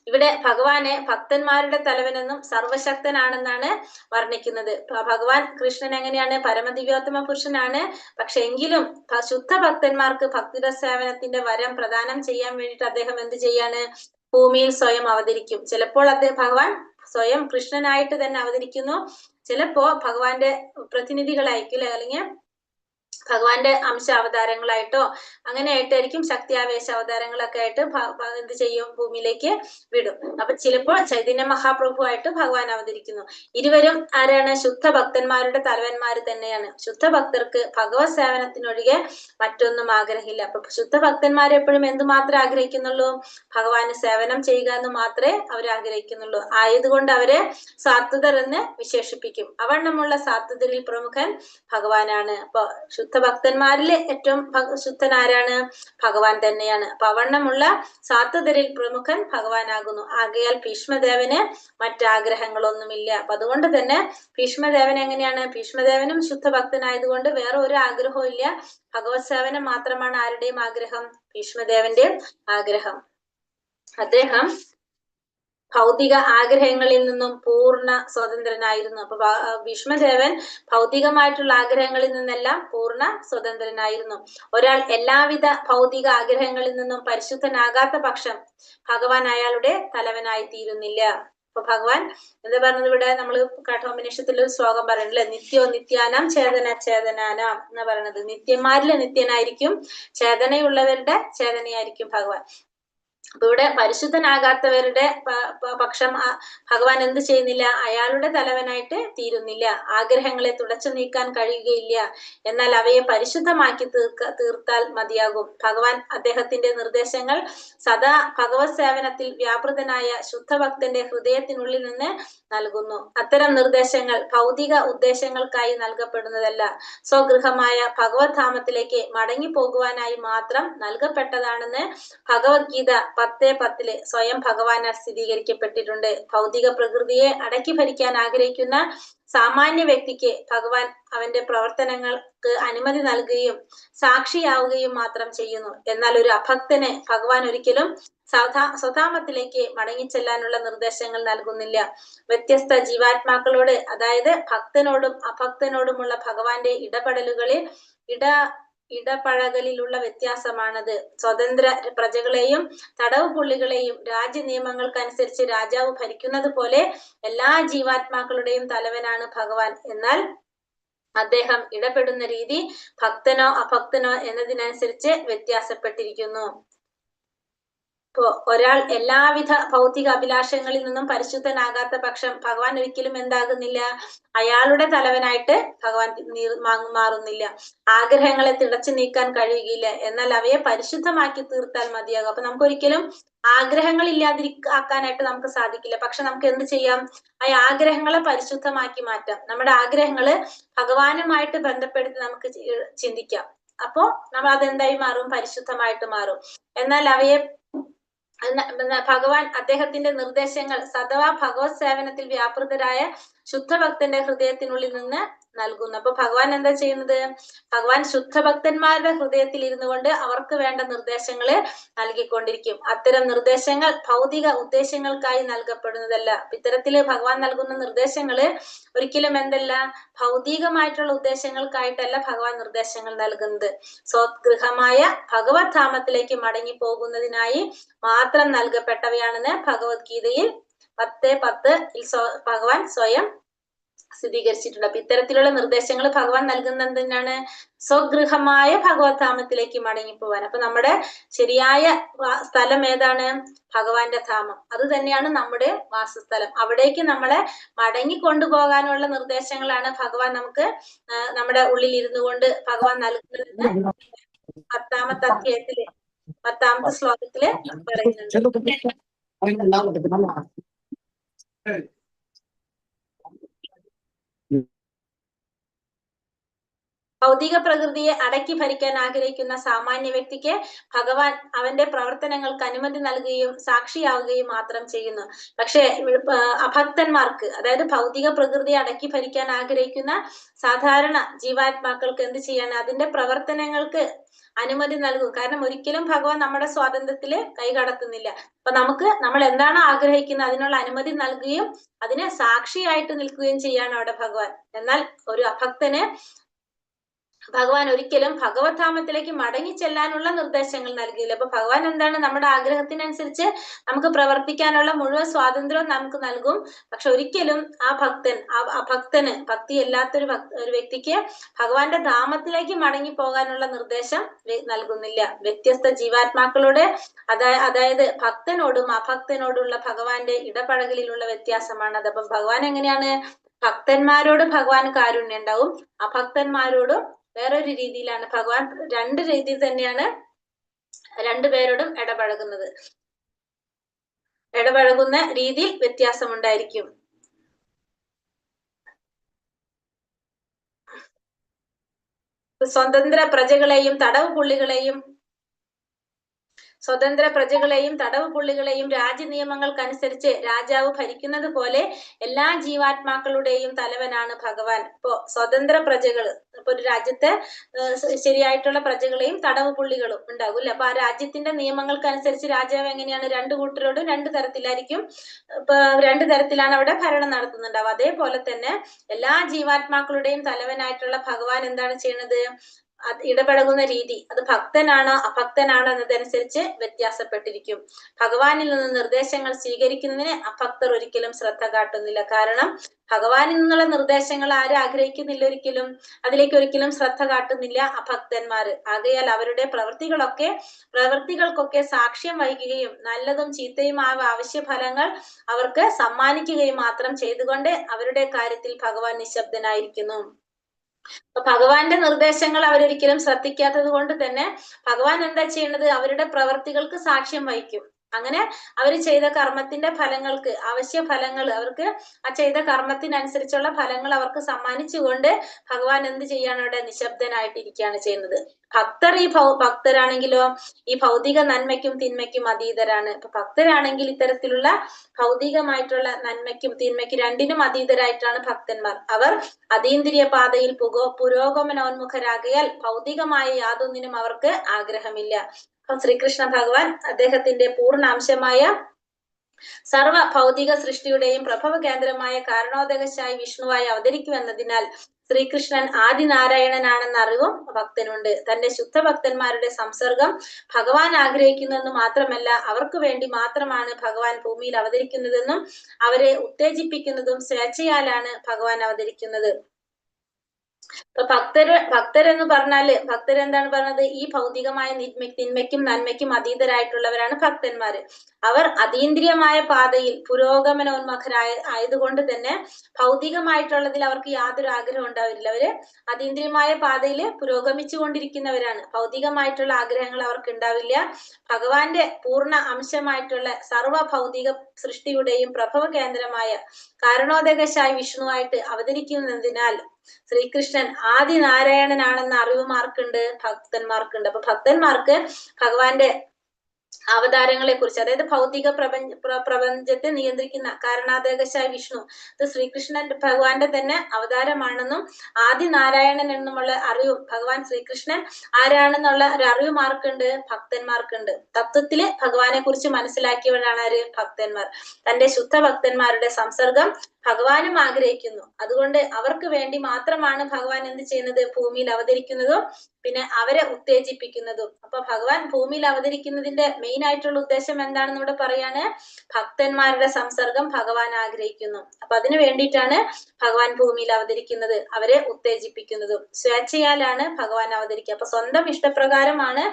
ഇവിടെ ഭഗവാനെ ഭക്തന്മാരുടെ തലവനെന്നും സർവശക്തനാണെന്നാണ് വർണ്ണിക്കുന്നത്. ഭഗവാൻ കൃഷ്ണൻ എങ്ങനെയാണ്? പരമദിവ്യോത്തമ പുരുഷനാണ്. പക്ഷെ എങ്കിലും ശുദ്ധ ഭക്തന്മാർക്ക് ഭക്തിയുടെ സേവനത്തിന്റെ വരം പ്രദാനം ചെയ്യാൻ വേണ്ടിയിട്ട് അദ്ദേഹം എന്ത് ചെയ്യാണ്? ഭൂമിയിൽ സ്വയം അവതരിക്കും. ചിലപ്പോൾ ഭഗവാൻ സ്വയം കൃഷ്ണനായിട്ട് തന്നെ അവതരിക്കുന്നു. ചിലപ്പോ ഭഗവാന്റെ പ്രതിനിധികളായിരിക്കും അല്ലെങ്കിൽ ഭഗവാന്റെ അംശ അവതാരങ്ങളായിട്ടോ അങ്ങനെയായിട്ടായിരിക്കും ശക്തിയാവേശ അവതാരങ്ങളൊക്കെ ആയിട്ട് എന്ത് ചെയ്യും, ഭൂമിയിലേക്ക് വിടും. അപ്പൊ ചിലപ്പോൾ ചൈതന്യ മഹാപ്രഭു ആയിട്ട് ഭഗവാൻ അവതരിക്കുന്നു. ഇരുവരും ആരാണ്? ശുദ്ധ ഭക്തന്മാരുടെ തലവന്മാര് തന്നെയാണ്. ശുദ്ധ ഭക്തർക്ക് ഭഗവത് സേവനത്തിനൊഴികെ മറ്റൊന്നും ആഗ്രഹമില്ല. അപ്പൊ ശുദ്ധ ഭക്തന്മാർ എപ്പോഴും എന്ത് മാത്രമേ ആഗ്രഹിക്കുന്നുള്ളൂ? ഭഗവാന് സേവനം ചെയ്യുക എന്ന് മാത്രമേ അവർ ആഗ്രഹിക്കുന്നുള്ളൂ. ആയതുകൊണ്ട് അവരെ സാത്വികർ എന്ന് വിശേഷിപ്പിക്കും. അവണ്ണമുള്ള സാത്വികരിൽ പ്രമുഖൻ ഭഗവാനാണ്. അപ്പൊ ശുദ്ധ ഭക്തന്മാരിൽ ഏറ്റവും ശുദ്ധൻ ആരാണ്? ഭഗവാൻ തന്നെയാണ്. അപ്പൊ അവണ്ണമുള്ള സാത്വികരിൽ പ്രമുഖൻ ഭഗവാനാകുന്നു. ആകയാൽ ഭീഷ്മദേവന് മറ്റാഗ്രഹങ്ങളൊന്നുമില്ല. അപ്പൊ അതുകൊണ്ട് തന്നെ ഭീഷ്മദേവൻ എങ്ങനെയാണ്? ഭീഷ്മദേവനും ശുദ്ധ ഭക്തനായതുകൊണ്ട് വേറെ ഒരു ആഗ്രഹവും ഇല്ല. ഭഗവത് സേവനം മാത്രമാണ് ആരുടെയും ആഗ്രഹം? ഭീഷ്മദേവന്റെ ആഗ്രഹം. അദ്ദേഹം ഭൗതിക ആഗ്രഹങ്ങളിൽ നിന്നും പൂർണ്ണ സ്വതന്ത്രനായിരുന്നു. അപ്പൊ ഭീഷ്മദേവൻ ഭൗതികമായിട്ടുള്ള ആഗ്രഹങ്ങളിൽ നിന്നെല്ലാം പൂർണ്ണ സ്വതന്ത്രനായിരുന്നു. ഒരാൾ എല്ലാവിധ ഭൗതിക ആഗ്രഹങ്ങളിൽ നിന്നും പരിശുദ്ധനാകാത്ത പക്ഷം ഭഗവാൻ അയാളുടെ തലവനായി തീരുന്നില്ല. അപ്പൊ ഭഗവാൻ എന്താ പറഞ്ഞത്? ഇവിടെ നമ്മൾ കഠോപനിഷത്തിൽ ഒരു ശ്ലോകം പറയണല്ലേ, നിത്യോ നിത്യാനാം ചേതന ചേതനാനാം എന്ന് പറയണത്. നിത്യന്മാരിലെ നിത്യനായിരിക്കും, ചേതനയുള്ളവരുടെ ചേതനയായിരിക്കും ഭഗവാൻ. അപ്പൊ ഇവിടെ പരിശുദ്ധനാകാത്തവരുടെ പക്ഷം ഭഗവാൻ എന്ത് ചെയ്യുന്നില്ല? അയാളുടെ തലവനായിട്ട് തീരുന്നില്ല. ആഗ്രഹങ്ങളെ തുടച്ചു നീക്കാൻ കഴിയുകയില്ല. എന്നാൽ അവയെ പരിശുദ്ധമാക്കി തീർത്താൽ മതിയാകും. ഭഗവാൻ അദ്ദേഹത്തിന്റെ നിർദ്ദേശങ്ങൾ സദാ ഭഗവത് സേവനത്തിൽ വ്യാപൃതനായ ശുദ്ധഭക്തന്റെ ഹൃദയത്തിനുള്ളിൽ നിന്ന് നൽകുന്നു. അത്തരം നിർദ്ദേശങ്ങൾ ഭൗതിക ഉദ്ദേശങ്ങൾക്കായി നൽകപ്പെടുന്നതല്ല, സ്വഗൃഹമായ ഭഗവത് ധാമത്തിലേക്ക് മടങ്ങി പോകുവാനായി മാത്രം നൽകപ്പെട്ടതാണെന്ന് ഭഗവത്ഗീത 10:10 സ്വയം ഭഗവാനാൽ സ്ഥിരീകരിക്കപ്പെട്ടിട്ടുണ്ട്. ഭൗതിക പ്രകൃതിയെ അടക്കി ഭരിക്കാൻ ആഗ്രഹിക്കുന്ന സാമാന്യ വ്യക്തിക്ക് ഭഗവാൻ അവന്റെ പ്രവർത്തനങ്ങൾക്ക് അനുമതി നൽകുകയും സാക്ഷിയാവുകയും മാത്രം ചെയ്യുന്നു. എന്നാൽ ഒരു അഭക്തന് ഭഗവാൻ ഒരിക്കലും സ്വധാമത്തിലേക്ക് മടങ്ങിച്ചെല്ലാനുള്ള നിർദ്ദേശങ്ങൾ നൽകുന്നില്ല. വ്യത്യസ്ത ജീവാത്മാക്കളോട്, അതായത് ഭക്തനോടും അഭക്തനോടുമുള്ള ഭഗവാന്റെ ഇടപഴകലിലുള്ള വ്യത്യാസമാണത്. സ്വതന്ത്ര പ്രജകളെയും തടവ് പുള്ളികളെയും രാജ്യ നിയമങ്ങൾക്കനുസരിച്ച് രാജാവ് ഭരിക്കുന്നത് പോലെ എല്ലാ ജീവാത്മാക്കളുടെയും തലവനാണ് ഭഗവാൻ. എന്നാൽ അദ്ദേഹം ഇടപെടുന്ന രീതി ഭക്തനോ അഭക്തനോ എന്നതിനനുസരിച്ച് വ്യത്യാസപ്പെട്ടിരിക്കുന്നു. ഇപ്പോ ഒരാൾ എല്ലാവിധ ഭൗതിക അഭിലാഷങ്ങളിൽ നിന്നും പരിശുദ്ധനാകാത്ത പക്ഷം ഭഗവാൻ ഒരിക്കലും എന്താകുന്നില്ല? അയാളുടെ തലവനായിട്ട് ഭഗവാൻ മാറുന്നില്ല. ആഗ്രഹങ്ങളെ തിടച്ചു നീക്കാൻ കഴിയുകയില്ല. എന്നാൽ അവയെ പരിശുദ്ധമാക്കി തീർത്താൽ മതിയാകും. അപ്പൊ നമുക്കൊരിക്കലും ആഗ്രഹങ്ങൾ ഇല്ലാതിരിക്കാനായിട്ട് നമുക്ക് സാധിക്കില്ല. പക്ഷെ നമുക്ക് എന്ത് ചെയ്യാം? ആ ആഗ്രഹങ്ങളെ പരിശുദ്ധമാക്കി മാറ്റാം. നമ്മുടെ ആഗ്രഹങ്ങള് ഭഗവാനുമായിട്ട് ബന്ധപ്പെടുത്തി നമുക്ക് ചിന്തിക്കാം. അപ്പോ നമ്മൾ അതെന്തായി മാറും? പരിശുദ്ധമായിട്ട് മാറും. എന്നാൽ അവയെ ഭഗവാൻ അദ്ദേഹത്തിന്റെ നിർദ്ദേശങ്ങൾ സദാ ഭഗവത് സേവനത്തിൽ വ്യാപൃതരായ ശുദ്ധഭക്തന്റെ ഹൃദയത്തിനുള്ളിൽ നിന്ന് നൽകുന്നു. അപ്പൊ ഭഗവാൻ എന്താ ചെയ്യുന്നത്? ഭഗവാൻ ശുദ്ധഭക്തന്മാരുടെ ഹൃദയത്തിൽ ഇരുന്നു കൊണ്ട് അവർക്ക് വേണ്ട നിർദ്ദേശങ്ങള് നൽകിക്കൊണ്ടിരിക്കും. അത്തരം നിർദ്ദേശങ്ങൾ ഭൗതിക ഉദ്ദേശങ്ങൾക്കായി നൽകപ്പെടുന്നതല്ല. ഇത്തരത്തില് ഭഗവാൻ നൽകുന്ന നിർദ്ദേശങ്ങള് ഒരിക്കലും എന്തല്ല? ഭൗതികമായിട്ടുള്ള ഉദ്ദേശങ്ങൾക്കായിട്ടല്ല ഭഗവാൻ നിർദ്ദേശങ്ങൾ നൽകുന്നത്. സ്വഗൃഹമായ ഭഗവത് ധാമത്തിലേക്ക് മടങ്ങി പോകുന്നതിനായി മാത്രം നൽകപ്പെട്ടവയാണെന്ന് ഭഗവത്ഗീതയിൽ 10:10 ഭഗവാൻ സ്വയം സ്ഥിരീകരിച്ചിട്ടുണ്ട്. അപ്പൊ ഇത്തരത്തിലുള്ള നിർദ്ദേശങ്ങൾ ഭഗവാൻ നൽകുന്നത് എന്തിനാണ്? സ്വഗൃഹമായ ഭഗവത് ധാമത്തിലേക്ക് മടങ്ങിപ്പോവാൻ. അപ്പൊ നമ്മുടെ ശരിയായ സ്ഥലം ഏതാണ്? ഭഗവാന്റെ ധാമം. അത് തന്നെയാണ് നമ്മുടെ വാസസ്ഥലം. അവിടേക്ക് നമ്മളെ മടങ്ങി കൊണ്ടുപോകാനുള്ള നിർദ്ദേശങ്ങളാണ് ഭഗവാൻ നമുക്ക് നമ്മുടെ ഉള്ളിൽ ഇരുന്നു കൊണ്ട് ഭഗവാൻ നൽകുന്നതെന്ന് 10ാമത്തെ അധ്യായത്തില് 10ാമത്തെ ശ്ലോകത്തില് പറയുന്നുണ്ട്. ഭൗതിക പ്രകൃതിയെ അടക്കി ഭരിക്കാൻ ആഗ്രഹിക്കുന്ന സാമാന്യ വ്യക്തിക്ക് ഭഗവാൻ അവന്റെ പ്രവർത്തനങ്ങൾക്ക് അനുമതി നൽകുകയും സാക്ഷിയാവുകയും മാത്രം ചെയ്യുന്നു. പക്ഷെ അഭക്തന്മാർക്ക്, അതായത് ഭൗതിക പ്രകൃതിയെ അടക്കി ഭരിക്കാൻ ആഗ്രഹിക്കുന്ന സാധാരണ ജീവാത്മാക്കൾക്ക് എന്ത് ചെയ്യാണ്? അതിന്റെ പ്രവർത്തനങ്ങൾക്ക് അനുമതി നൽകും. കാരണം ഒരിക്കലും ഭഗവാൻ നമ്മുടെ സ്വാതന്ത്ര്യത്തില് കൈകടത്തുന്നില്ല. അപ്പൊ നമ്മൾ എന്താണ് ആഗ്രഹിക്കുന്നത് അതിനുള്ള അനുമതി നൽകുകയും അതിനെ സാക്ഷിയായിട്ട് നിൽക്കുകയും ചെയ്യാണ് അവിടെ ഭഗവാൻ. എന്നാൽ ഒരു അഭക്തന് ഭഗവാൻ ഒരിക്കലും ഭഗവത് ധാമത്തിലേക്ക് മടങ്ങി ചെല്ലാനുള്ള നിർദ്ദേശങ്ങൾ നൽകിയില്ല. അപ്പൊ ഭഗവാൻ എന്താണ്, നമ്മുടെ ആഗ്രഹത്തിനനുസരിച്ച് നമുക്ക് പ്രവർത്തിക്കാനുള്ള മുഴുവൻ സ്വാതന്ത്ര്യവും നമുക്ക് നൽകും. പക്ഷെ ഒരിക്കലും ആ ഭക്തന് ഭക്തി അല്ലാത്തൊരു ഒരു വ്യക്തിക്ക് ഭഗവാന്റെ ധാമത്തിലേക്ക് മടങ്ങി പോകാനുള്ള നിർദ്ദേശം നൽകുന്നില്ല. വ്യത്യസ്ത ജീവാത്മാക്കളോട് അതായത് ഭക്തനോടും അഭക്തനോടുള്ള ഭഗവാന്റെ ഇടപഴകലിലുള്ള വ്യത്യാസമാണ് അത്. അപ്പം ഭഗവാൻ എങ്ങനെയാണ്, ഭക്തന്മാരോട് ഭഗവാൻ കാരുണ്യം ഉണ്ടാവും, അഭക്തന്മാരോടും വേറൊരു രീതിയിലാണ്. ഭഗവാൻ രണ്ട് രീതിയിൽ തന്നെയാണ് രണ്ടുപേരോടും ഇടപഴകുന്ന രീതിയിൽ വ്യത്യാസമുണ്ടായിരിക്കും. സ്വതന്ത്ര പ്രജകളെയും തടവ് പുള്ളികളെയും രാജ്യനിയമങ്ങൾക്കനുസരിച്ച് രാജാവ് ഭരിക്കുന്നത് പോലെ എല്ലാ ജീവാത്മാക്കളുടെയും തലവനാണ് ഭഗവാൻ. ഇപ്പോ സ്വതന്ത്ര പ്രജകൾ, ഇപ്പൊ ഒരു രാജ്യത്തെ ശരിയായിട്ടുള്ള പ്രജകളെയും തടവ് പുള്ളികളും ഉണ്ടാകും. അപ്പൊ ആ രാജ്യത്തിന്റെ നിയമങ്ങൾക്കനുസരിച്ച് രാജാവ് എങ്ങനെയാണ്, രണ്ടു കൂട്ടരോടും രണ്ടു തരത്തിലായിരിക്കും, ഇപ്പൊ രണ്ടു തരത്തിലാണ് അവിടെ ഭരണം നടത്തുന്നുണ്ടാവുക. അതേപോലെ തന്നെ എല്ലാ ജീവാത്മാക്കളുടെയും തലവനായിട്ടുള്ള ഭഗവാൻ എന്താണ് ചെയ്യുന്നത്, ഇടപഴകുന്ന രീതി അത് ഭക്തനാണോ അഭക്തനാണോ എന്നതനുസരിച്ച് വ്യത്യാസപ്പെട്ടിരിക്കും. ഭഗവാനിൽ നിന്ന് നിർദ്ദേശങ്ങൾ സ്വീകരിക്കുന്നതിന് അഭക്തർ ഒരിക്കലും ശ്രദ്ധ കാട്ടുന്നില്ല. കാരണം ഭഗവാനിൽ നിന്നുള്ള നിർദ്ദേശങ്ങൾ ആരും ആഗ്രഹിക്കുന്നില്ല, അതിലേക്ക് ഒരിക്കലും ശ്രദ്ധ കാട്ടുന്നില്ല അഭക്തന്മാര്. ആകയാൽ അവരുടെ പ്രവൃത്തികൾക്കൊക്കെ സാക്ഷ്യം വഹിക്കുകയും നല്ലതും ചീത്തയുമായ അവശ്യഫലങ്ങൾ അവർക്ക് സമ്മാനിക്കുകയും മാത്രം ചെയ്തുകൊണ്ട് അവരുടെ കാര്യത്തിൽ ഭഗവാൻ നിശബ്ദനായിരിക്കുന്നു. അപ്പൊ ഭഗവാന്റെ നിർദ്ദേശങ്ങൾ അവരൊരിക്കലും ശ്രദ്ധിക്കാത്തത് കൊണ്ട് തന്നെ ഭഗവാൻ എന്താ ചെയ്യുന്നത്, അവരുടെ പ്രവർത്തികൾക്ക് സാക്ഷ്യം വഹിക്കും. അങ്ങനെ അവർ ചെയ്ത കർമ്മത്തിന്റെ ഫലങ്ങൾക്ക്, അവശ്യ ഫലങ്ങൾ, അവർക്ക് ആ ചെയ്ത കർമ്മത്തിനനുസരിച്ചുള്ള ഫലങ്ങൾ അവർക്ക് സമ്മാനിച്ചുകൊണ്ട് ഭഗവാൻ എന്ത് ചെയ്യാണ്, അവിടെ നിശബ്ദനായിട്ടിരിക്കുകയാണ് ചെയ്യുന്നത്. ഭക്തരാണെങ്കിലോ ഈ ഭൗതിക നന്മയ്ക്കും തിന്മയ്ക്കും അതീതരാണ്. ഇപ്പൊ ഭക്തരാണെങ്കിൽ ഇത്തരത്തിലുള്ള ഭൗതികമായിട്ടുള്ള നന്മയ്ക്കും തിന്മയ്ക്കും രണ്ടിനും അതീതരായിട്ടാണ് ഭക്തന്മാർ. അവർ അതീന്ദ്രിയ പാതയിൽ പുരോഗമനോന്മുഖരാകയാൽ ഭൗതികമായ യാതൊന്നിനും അവർക്ക് ആഗ്രഹമില്ല. ശ്രീകൃഷ്ണ ഭഗവാൻ അദ്ദേഹത്തിന്റെ പൂർണ്ണാംശമായ സർവ ഭൗതിക സൃഷ്ടിയുടെയും പ്രഭവ കേന്ദ്രമായ കാരണോദകശായി വിഷ്ണുവായി അവതരിക്കുമെന്നതിനാൽ ശ്രീകൃഷ്ണൻ ആദിനാരായണനാണെന്ന അറിവും ഭക്തനുണ്ട്. തന്റെ ശുദ്ധഭക്തന്മാരുടെ സംസർഗം ഭഗവാൻ ആഗ്രഹിക്കുന്നെന്ന് മാത്രമല്ല, അവർക്ക് വേണ്ടി മാത്രമാണ് ഭഗവാൻ ഭൂമിയിൽ അവതരിക്കുന്നതെന്നും അവരെ ഉത്തേജിപ്പിക്കുന്നതും സ്വേച്ഛയാലാണ് ഭഗവാൻ അവതരിക്കുന്നത്. ഇപ്പൊ ഭക്തരെന്ന് പറഞ്ഞാല് ഭക്തരെന്താണ് പറഞ്ഞത്, ഈ ഭൗതികമായ തിന്മയ്ക്കും നന്മയ്ക്കും അതീതരായിട്ടുള്ളവരാണ് ഭക്തന്മാര്. അവർ അതീന്ദ്രിയമായ പാതയിൽ ആയതുകൊണ്ട് തന്നെ ഭൗതികമായിട്ടുള്ളതിൽ അവർക്ക് യാതൊരു ആഗ്രഹം ഉണ്ടാവില്ല. അവര് അതീന്ദ്രിയമായ പാതയിൽ പുരോഗമിച്ചു കൊണ്ടിരിക്കുന്നവരാണ്. ഭൗതികമായിട്ടുള്ള ആഗ്രഹങ്ങൾ അവർക്ക് ഉണ്ടാവില്ല. ഭഗവാന്റെ പൂർണ്ണ അംശമായിട്ടുള്ള സർവ ഭൗതിക സൃഷ്ടിയുടെയും പ്രഭവ കേന്ദ്രമായ കാരണോദകശായി വിഷ്ണുവായിട്ട് അവതരിക്കുന്നതിനാൽ ശ്രീകൃഷ്ണൻ ആദിനാരായണനാണെന്ന അറിവ് മാർക്കുണ്ട്, ഭക്തന്മാർക്കുണ്ട്. അപ്പൊ ഭക്തന്മാർക്ക് ഭഗവാന്റെ അവതാരങ്ങളെ കുറിച്ച്, അതായത് ഭൗതിക പ്രപഞ്ചത്തെ നിയന്ത്രിക്കുന്ന കാരണാദകശായ വിഷ്ണു ഇത് ശ്രീകൃഷ്ണൻ ഭഗവാന്റെ തന്നെ അവതാരമാണെന്നും ആദിനാരായണൻ എന്നുമുള്ള അറിവും, ഭഗവാൻ ശ്രീകൃഷ്ണൻ ആരാണെന്നുള്ള ഒരു അറിവ് മാർക്കുണ്ട്, ഭക്തന്മാർക്കുണ്ട്. തത്വത്തില് ഭഗവാനെ കുറിച്ച് മനസ്സിലാക്കിയവരാണ് ആര്, ഭക്തന്മാർ. തന്റെ ശുദ്ധ ഭക്തന്മാരുടെ സംസർഗം ഭഗവാനും ആഗ്രഹിക്കുന്നു. അതുകൊണ്ട് അവർക്ക് വേണ്ടി മാത്രമാണ് ഭഗവാൻ എന്ത് ചെയ്യുന്നത്, ഭൂമിയിൽ അവതരിക്കുന്നതും പിന്നെ അവരെ ഉത്തേജിപ്പിക്കുന്നതും. അപ്പൊ ഭഗവാൻ ഭൂമിയിൽ അവതരിക്കുന്നതിന്റെ മെയിൻ ആയിട്ടുള്ള ഉദ്ദേശം എന്താണെന്ന് ഇവിടെ പറയാണ്, ഭക്തന്മാരുടെ സംസർഗം ഭഗവാൻ ആഗ്രഹിക്കുന്നു. അപ്പൊ അതിനു വേണ്ടിയിട്ടാണ് ഭഗവാൻ ഭൂമിയിൽ അവതരിക്കുന്നത്, അവരെ ഉത്തേജിപ്പിക്കുന്നതും. സ്വേച്ഛയാലാണ് ഭഗവാൻ അവതരിക്കുക. അപ്പൊ സ്വന്തം ഇഷ്ടപ്രകാരമാണ്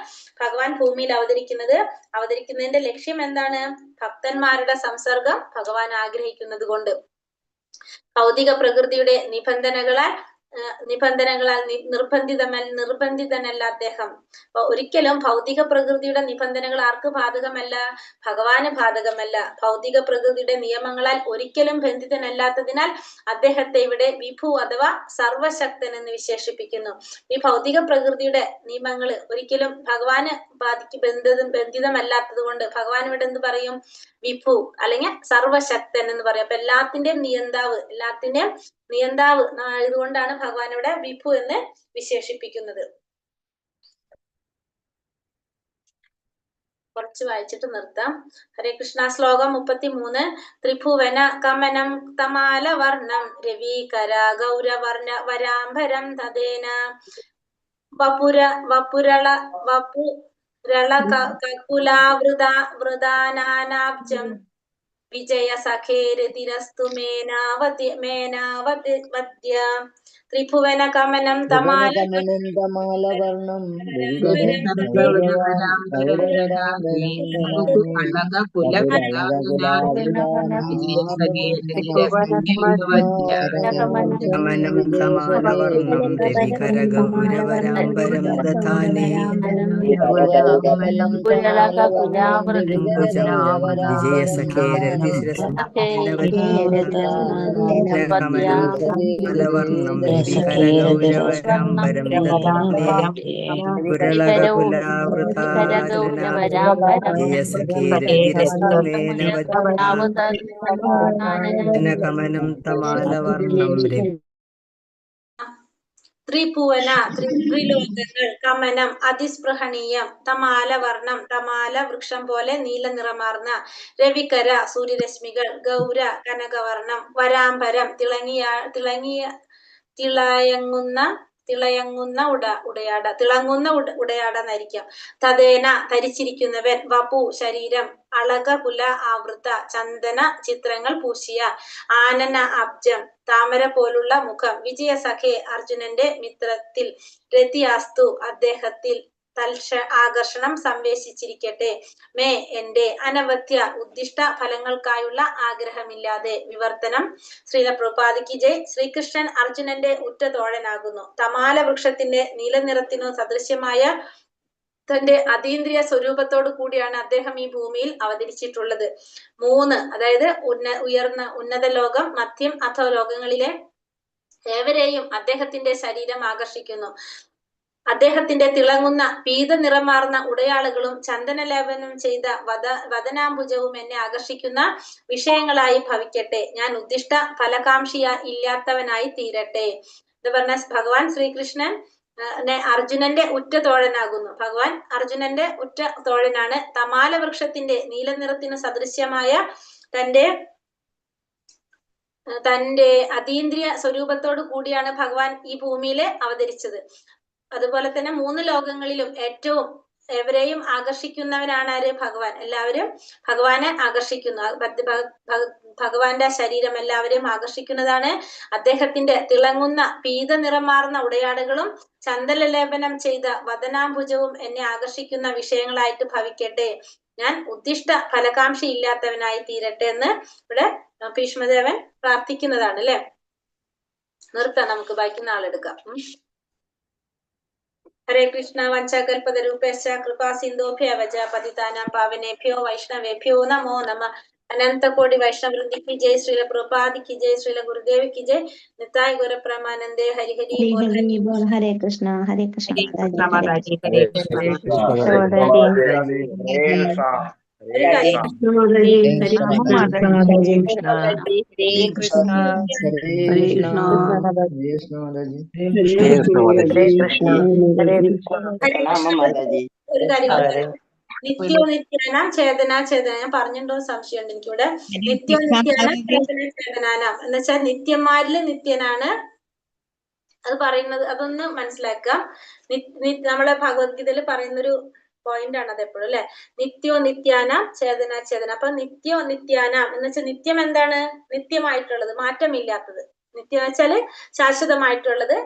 ഭഗവാൻ ഭൂമിയിൽ അവതരിക്കുന്നതിന്റെ ലക്ഷ്യം എന്താണ്, ഭക്തന്മാരുടെ സംസർഗം ഭഗവാൻ ആഗ്രഹിക്കുന്നത് കൊണ്ട്. ഭൗതിക പ്രകൃതിയുടെ നിബന്ധനകളാൽ നിർബന്ധിതനല്ല അദ്ദേഹം. അപ്പൊ ഒരിക്കലും ഭൗതിക പ്രകൃതിയുടെ നിബന്ധനകൾ ആർക്ക് ബാധകമല്ല, ഭഗവാന് ബാധകമല്ല. ഭൗതിക പ്രകൃതിയുടെ നിയമങ്ങളാൽ ഒരിക്കലും ബന്ധിതനല്ലാത്തതിനാൽ അദ്ദേഹത്തെ ഇവിടെ വിഭു അഥവാ സർവശക്തൻ എന്ന് വിശേഷിപ്പിക്കുന്നു. ഈ ഭൗതിക പ്രകൃതിയുടെ നിയമങ്ങൾ ഒരിക്കലും ഭഗവാന് ബന്ധിതമല്ലാത്തത് കൊണ്ട് ഭഗവാൻ ഇവിടെ എന്ത് പറയും, വിഭു അല്ലെങ്കിൽ സർവശക്തൻ എന്ന് പറയും. അപ്പൊ എല്ലാത്തിന്റെയും നിയന്താവ് ആയതുകൊണ്ടാണ് ഭഗവാൻ ഇവിടെ വിഭു എന്ന് വിശേഷിപ്പിക്കുന്നത്. കുറച്ച് വായിച്ചിട്ട് നിർത്താം. ഹരേ കൃഷ്ണ. ശ്ലോകം 33. ത്രിഭുവന കമനം തമാല വർണ്ണം രവീകര ഗൗരവർണ്ണ വരാംബരം തദേന വപുരള കകുലാവൃതാനാനാബ്ജം വിജയ സഖേരതിരസ്തു മേനാവദ്യ ത്രിഭുവന കമനം തമാലവർണം കമനം സമാലവർണം രവികരഗൗരവരാംബരം ദധാനേ വിജയസഖേരതിശിരസ്തേനവദ്യം കമനം രവികരഗൗരവരാംബരം ദധാനേ പുരളകുലാവൃതാരണജയസഖേരതിരസ്തുമേനവദ്യം കമനം തമാലവർണം ത്രിഭുവന ത്രിലോകങ്ങൾ കമനം അതിസ്പൃഹണീയം തമാലവർണം തമാല വൃക്ഷം പോലെ നീല നിറമാർന്ന രവികര സൂര്യരശ്മികൾ ഗൗര കനകവർണം വരാംബരം തിളങ്ങുന്ന ഉടയാട നരിക്കാം തദേന ധരിച്ചിരിക്കുന്നവൻ വപു ശരീരം അളകകുല ആവൃത ചന്ദന ചിത്രങ്ങൾ പൂശിയ ആനന അബ്ജം താമര പോലുള്ള മുഖം വിജയ സഖേ അർജുനന്റെ മിത്രത്തിൽ രതിയാസ്തു അദ്ദേഹത്തിൽ ആകർഷണം സംവേശിച്ചിരിക്കട്ടെ മേ എന്റെ അനവധ്യ ഉദ്ദിഷ്ട ഫലങ്ങൾക്കായുള്ള ആഗ്രഹമില്ലാതെ. വിവർത്തനം. ശ്രീല പ്രഭുപാദയ്ക്ക് ജയ്. ശ്രീകൃഷ്ണൻ അർജുനന്റെ ഉറ്റ തോഴനാകുന്നു. തമാല വൃക്ഷത്തിന്റെ നീലനിറത്തിനു സദൃശ്യമായ തന്റെ അതീന്ദ്രിയ സ്വരൂപത്തോടു കൂടിയാണ് അദ്ദേഹം ഈ ഭൂമിയിൽ അവതരിച്ചിട്ടുള്ളത്. 3 അതായത് ഉന്നത ലോകം, മധ്യം അധോലോകങ്ങളിലെ ഏവരെയും അദ്ദേഹത്തിന്റെ ശരീരം ആകർഷിക്കുന്നു. അദ്ദേഹത്തിന്റെ തിളങ്ങുന്ന പീത നിറമാർന്ന ഉടയാളുകളും ചന്ദനലേപനം ചെയ്ത വദനാംബുജവും എന്നെ ആകർഷിക്കുന്ന വിഷയങ്ങളായി ഭവിക്കട്ടെ. ഞാൻ ഉദ്ദിഷ്ട ഫലകാംക്ഷിയ ഇല്ലാത്തവനായി തീരട്ടെ. ഇത് പറഞ്ഞ ഭഗവാൻ ശ്രീകൃഷ്ണൻ അർജുനന്റെ ഉറ്റ തോഴനാകുന്നു. ഭഗവാൻ അർജുനന്റെ ഉറ്റ തോഴനാണ്. തമാല വൃക്ഷത്തിന്റെ നീലനിറത്തിന് സദൃശ്യമായ തന്റെ അതീന്ദ്രിയ സ്വരൂപത്തോടു കൂടിയാണ് ഭഗവാൻ ഈ ഭൂമിയിൽ അവതരിച്ചത്. അതുപോലെ തന്നെ 3 ലോകങ്ങളിലും ഏറ്റവും എവരെയും ആകർഷിക്കുന്നവനാണ് ആര്? ഭഗവാൻ. എല്ലാവരും ഭഗവാനെ ആകർഷിക്കുന്നു. ഭഗവാന്റെ ശരീരം എല്ലാവരെയും ആകർഷിക്കുന്നതാണ്. അദ്ദേഹത്തിന്റെ തിളങ്ങുന്ന പീത നിറമാർന്ന ഉടയാടുകളും ചന്ദനലേപനം ചെയ്ത വദനാംബുജവും എന്നെ ആകർഷിക്കുന്ന വിഷയങ്ങളായിട്ട് ഭവിക്കട്ടെ. ഞാൻ ഉദ്ദിഷ്ട ഫലകാംക്ഷി ഇല്ലാത്തവനായി തീരട്ടെ എന്ന് ഇവിടെ ഭീഷ്മദേവൻ പ്രാർത്ഥിക്കുന്നതാണ് അല്ലെ. നിർത്താം, നമുക്ക് ബാക്കി നാളെടുക്കാം. ഹരേ കൃഷ്ണ. വഞ്ചകൽപതരൂപേശ്ച കൃപാ സിന്ധോഭ്യവച പതിതാനാം പാവനേഭ്യോ വൈഷ്ണവേഭ്യോ നമോ നമഃ. अनंत कोटि वैष्णव वृंद की जय. श्रील प्रभुपाद की जय. श्रील गुरुदेव की जय. निताय गौर प्रेमानंदे. हरि हरि बोल. हरे कृष्ण हरे कृष्ण മാതാജി ഹരേ കൃഷ്ണ. ഒരു കാര്യം, നിത്യോനിത്യാനാം ചേതനാചേതന ഞാൻ പറഞ്ഞിട്ടുണ്ടോ സംശയമുണ്ട് എനിക്കിവിടെ. നിത്യോനിത്യാനാം ചേതനാചേതനാനാം എന്ന് വെച്ചാൽ നിത്യന്മാരില് നിത്യനാണ്. അത് പറയുന്നത് അതൊന്ന് മനസ്സിലാക്കാം. നമ്മളെ ഭഗവത്ഗീതയിൽ പറയുന്നൊരു പോയിന്റ് ആണ് അത് എപ്പോഴും അല്ലെ. നിത്യോ നിത്യാനാം ചേതനാചേതന. അപ്പൊ നിത്യോ നിത്യാനാം എന്ന് വെച്ചാൽ നിത്യം എന്താണ്? നിത്യമായിട്ടുള്ളത്, മാറ്റമില്ലാത്തത്. നിത്യം എന്ന് വെച്ചാല് ശാശ്വതമായിട്ടുള്ളത്,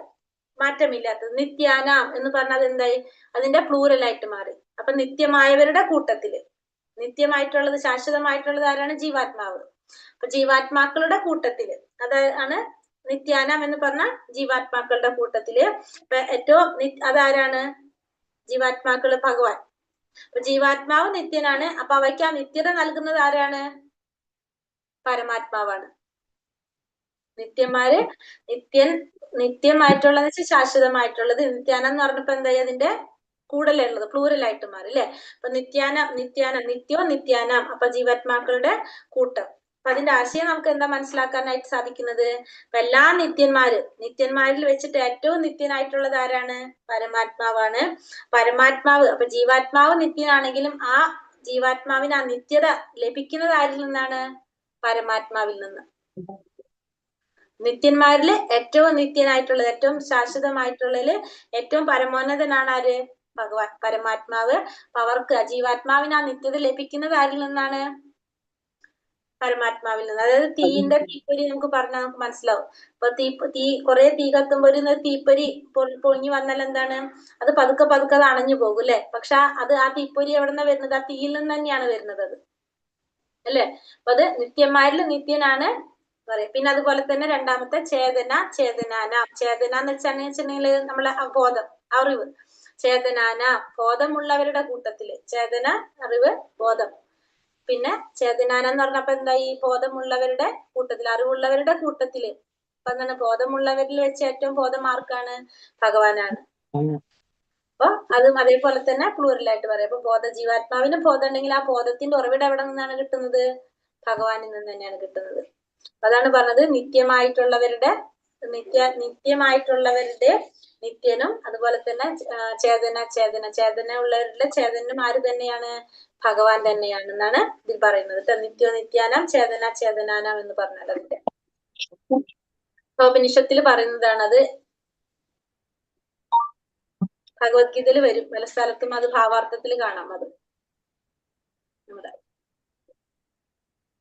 മാറ്റമില്ലാത്തത്. നിത്യാനാം എന്ന് പറഞ്ഞാൽ എന്തായി? അതിന്റെ പ്ലൂറലായിട്ട് മാറി. അപ്പൊ നിത്യമായവരുടെ കൂട്ടത്തില് നിത്യമായിട്ടുള്ളത്, ശാശ്വതമായിട്ടുള്ളത് ആരാണ്? ജീവാത്മാവ്. അപ്പൊ ജീവാത്മാക്കളുടെ കൂട്ടത്തില് അതാണ് നിത്യാനാം എന്ന് പറഞ്ഞ ജീവാത്മാക്കളുടെ കൂട്ടത്തില് ഏറ്റവും അതാരാണ്? ജീവാത്മാക്കള് ഭഗവാൻ. അപ്പൊ ജീവാത്മാവ് നിത്യനാണ്. അപ്പൊ അവയ്ക്ക് ആ നിത്യത നൽകുന്നത് ആരാണ്? പരമാത്മാവാണ്. നിത്യന്മാര് നിത്യമായിട്ടുള്ളത് വെച്ചാൽ ശാശ്വതമായിട്ടുള്ളത്. നിത്യാനം എന്ന് പറഞ്ഞപ്പോ എന്തായി? അതിന്റെ കൂടുതലുള്ളത് പ്ലൂറലായിട്ട് മാറി അല്ലെ. അപ്പൊ നിത്യോ നിത്യാനാം. അപ്പൊ ജീവാത്മാക്കളുടെ കൂട്ടം. അപ്പൊ അതിന്റെ ആശയം നമുക്ക് എന്താ മനസ്സിലാക്കാനായിട്ട് സാധിക്കുന്നത്? അപ്പൊ എല്ലാ നിത്യന്മാരിൽ വെച്ചിട്ട് ഏറ്റവും നിത്യനായിട്ടുള്ളത് ആരാണ്? പരമാത്മാവാണ്. പരമാത്മാവ്. അപ്പൊ ജീവാത്മാവ് നിത്യനാണെങ്കിലും ആ ജീവാത്മാവിന് ആ നിത്യത ലഭിക്കുന്നത് ആരിൽ നിന്നാണ്? പരമാത്മാവിൽ നിന്ന്. നിത്യന്മാരില് ഏറ്റവും നിത്യനായിട്ടുള്ളത്, ഏറ്റവും ശാശ്വതമായിട്ടുള്ളതില് ഏറ്റവും പരമോന്നതനാണ് ആര്? ഭഗവാൻ, പരമാത്മാവ്. അവർക്ക് ജീവാത്മാവിന് ആ നിത്യത ലഭിക്കുന്നത് ആരിൽ നിന്നാണ്? പരമാത്മാവിൽ നിന്ന്. അതായത് തീയിന്റെ തീപ്പൊരി നമുക്ക് പറഞ്ഞാൽ നമുക്ക് മനസ്സിലാവും. അപ്പൊ തീ കുറെ തീ കത്തുമ്പോ ഒരു തീപ്പൊരി പൊളിഞ്ഞു വന്നാൽ എന്താണ്? അത് പതുക്കെ പതുക്കെ അത് അണഞ്ഞു പോകും അല്ലെ? പക്ഷെ അത് ആ തീപ്പൊരി എവിടെ നിന്നാണ് വരുന്നത്? ആ തീയിൽ നിന്ന് തന്നെയാണ് വരുന്നത് അത്, അല്ലെ? അപ്പൊ അത് നിത്യന്മാരിൽ നിത്യനാണ് പറയാം. പിന്നെ അതുപോലെ തന്നെ രണ്ടാമത്തെ ചേതന, ചേതനാന. ചേതന എന്ന് വെച്ചിട്ടുണ്ടെങ്കിൽ നമ്മളെ ബോധം, അറിവ്. ചേതനാന, ബോധമുള്ളവരുടെ കൂട്ടത്തില്. ചേതന, അറിവ്, ബോധം. പിന്നെ ചേതനാന എന്ന് പറഞ്ഞപ്പോ എന്താ? ഈ ബോധമുള്ളവരുടെ കൂട്ടത്തില്, അറിവുള്ളവരുടെ കൂട്ടത്തില്. അപ്പൊ എന്താണ്? ബോധമുള്ളവരിൽ വെച്ച് ഏറ്റവും ബോധം ആർക്കാണ്? ഭഗവാനാണ്. അപ്പൊ അതും അതേപോലെ തന്നെ പ്ലൂറലായിട്ട് പറയാം. അപ്പൊ ജീവാത്മാവിന് ബോധം ഉണ്ടെങ്കിൽ ആ ബോധത്തിന്റെ ഉറവിടം എവിടെ നിന്നാണ് കിട്ടുന്നത്? ഭഗവാനിൽ നിന്ന് തന്നെയാണ് കിട്ടുന്നത്. അതാണ് പറഞ്ഞത് നിത്യമായിട്ടുള്ളവരുടെ നിത്യനും, അതുപോലെ തന്നെ ചേതന ഉള്ളവരുടെ ചേതനും ആര് തന്നെയാണ്? ഭഗവാൻ തന്നെയാണ് എന്നാണ് ഇതിൽ പറയുന്നത്. നിത്യാനം ചേതനാനം എന്ന് പറഞ്ഞാൽ അതിന്റെ ഉപനിഷത്തിൽ പറയുന്നതാണ്. അത് ഭഗവത്ഗീതയിൽ വരും, പല സ്ഥലത്തും അത് ഭാവാർത്ഥത്തിൽ കാണാം. അത്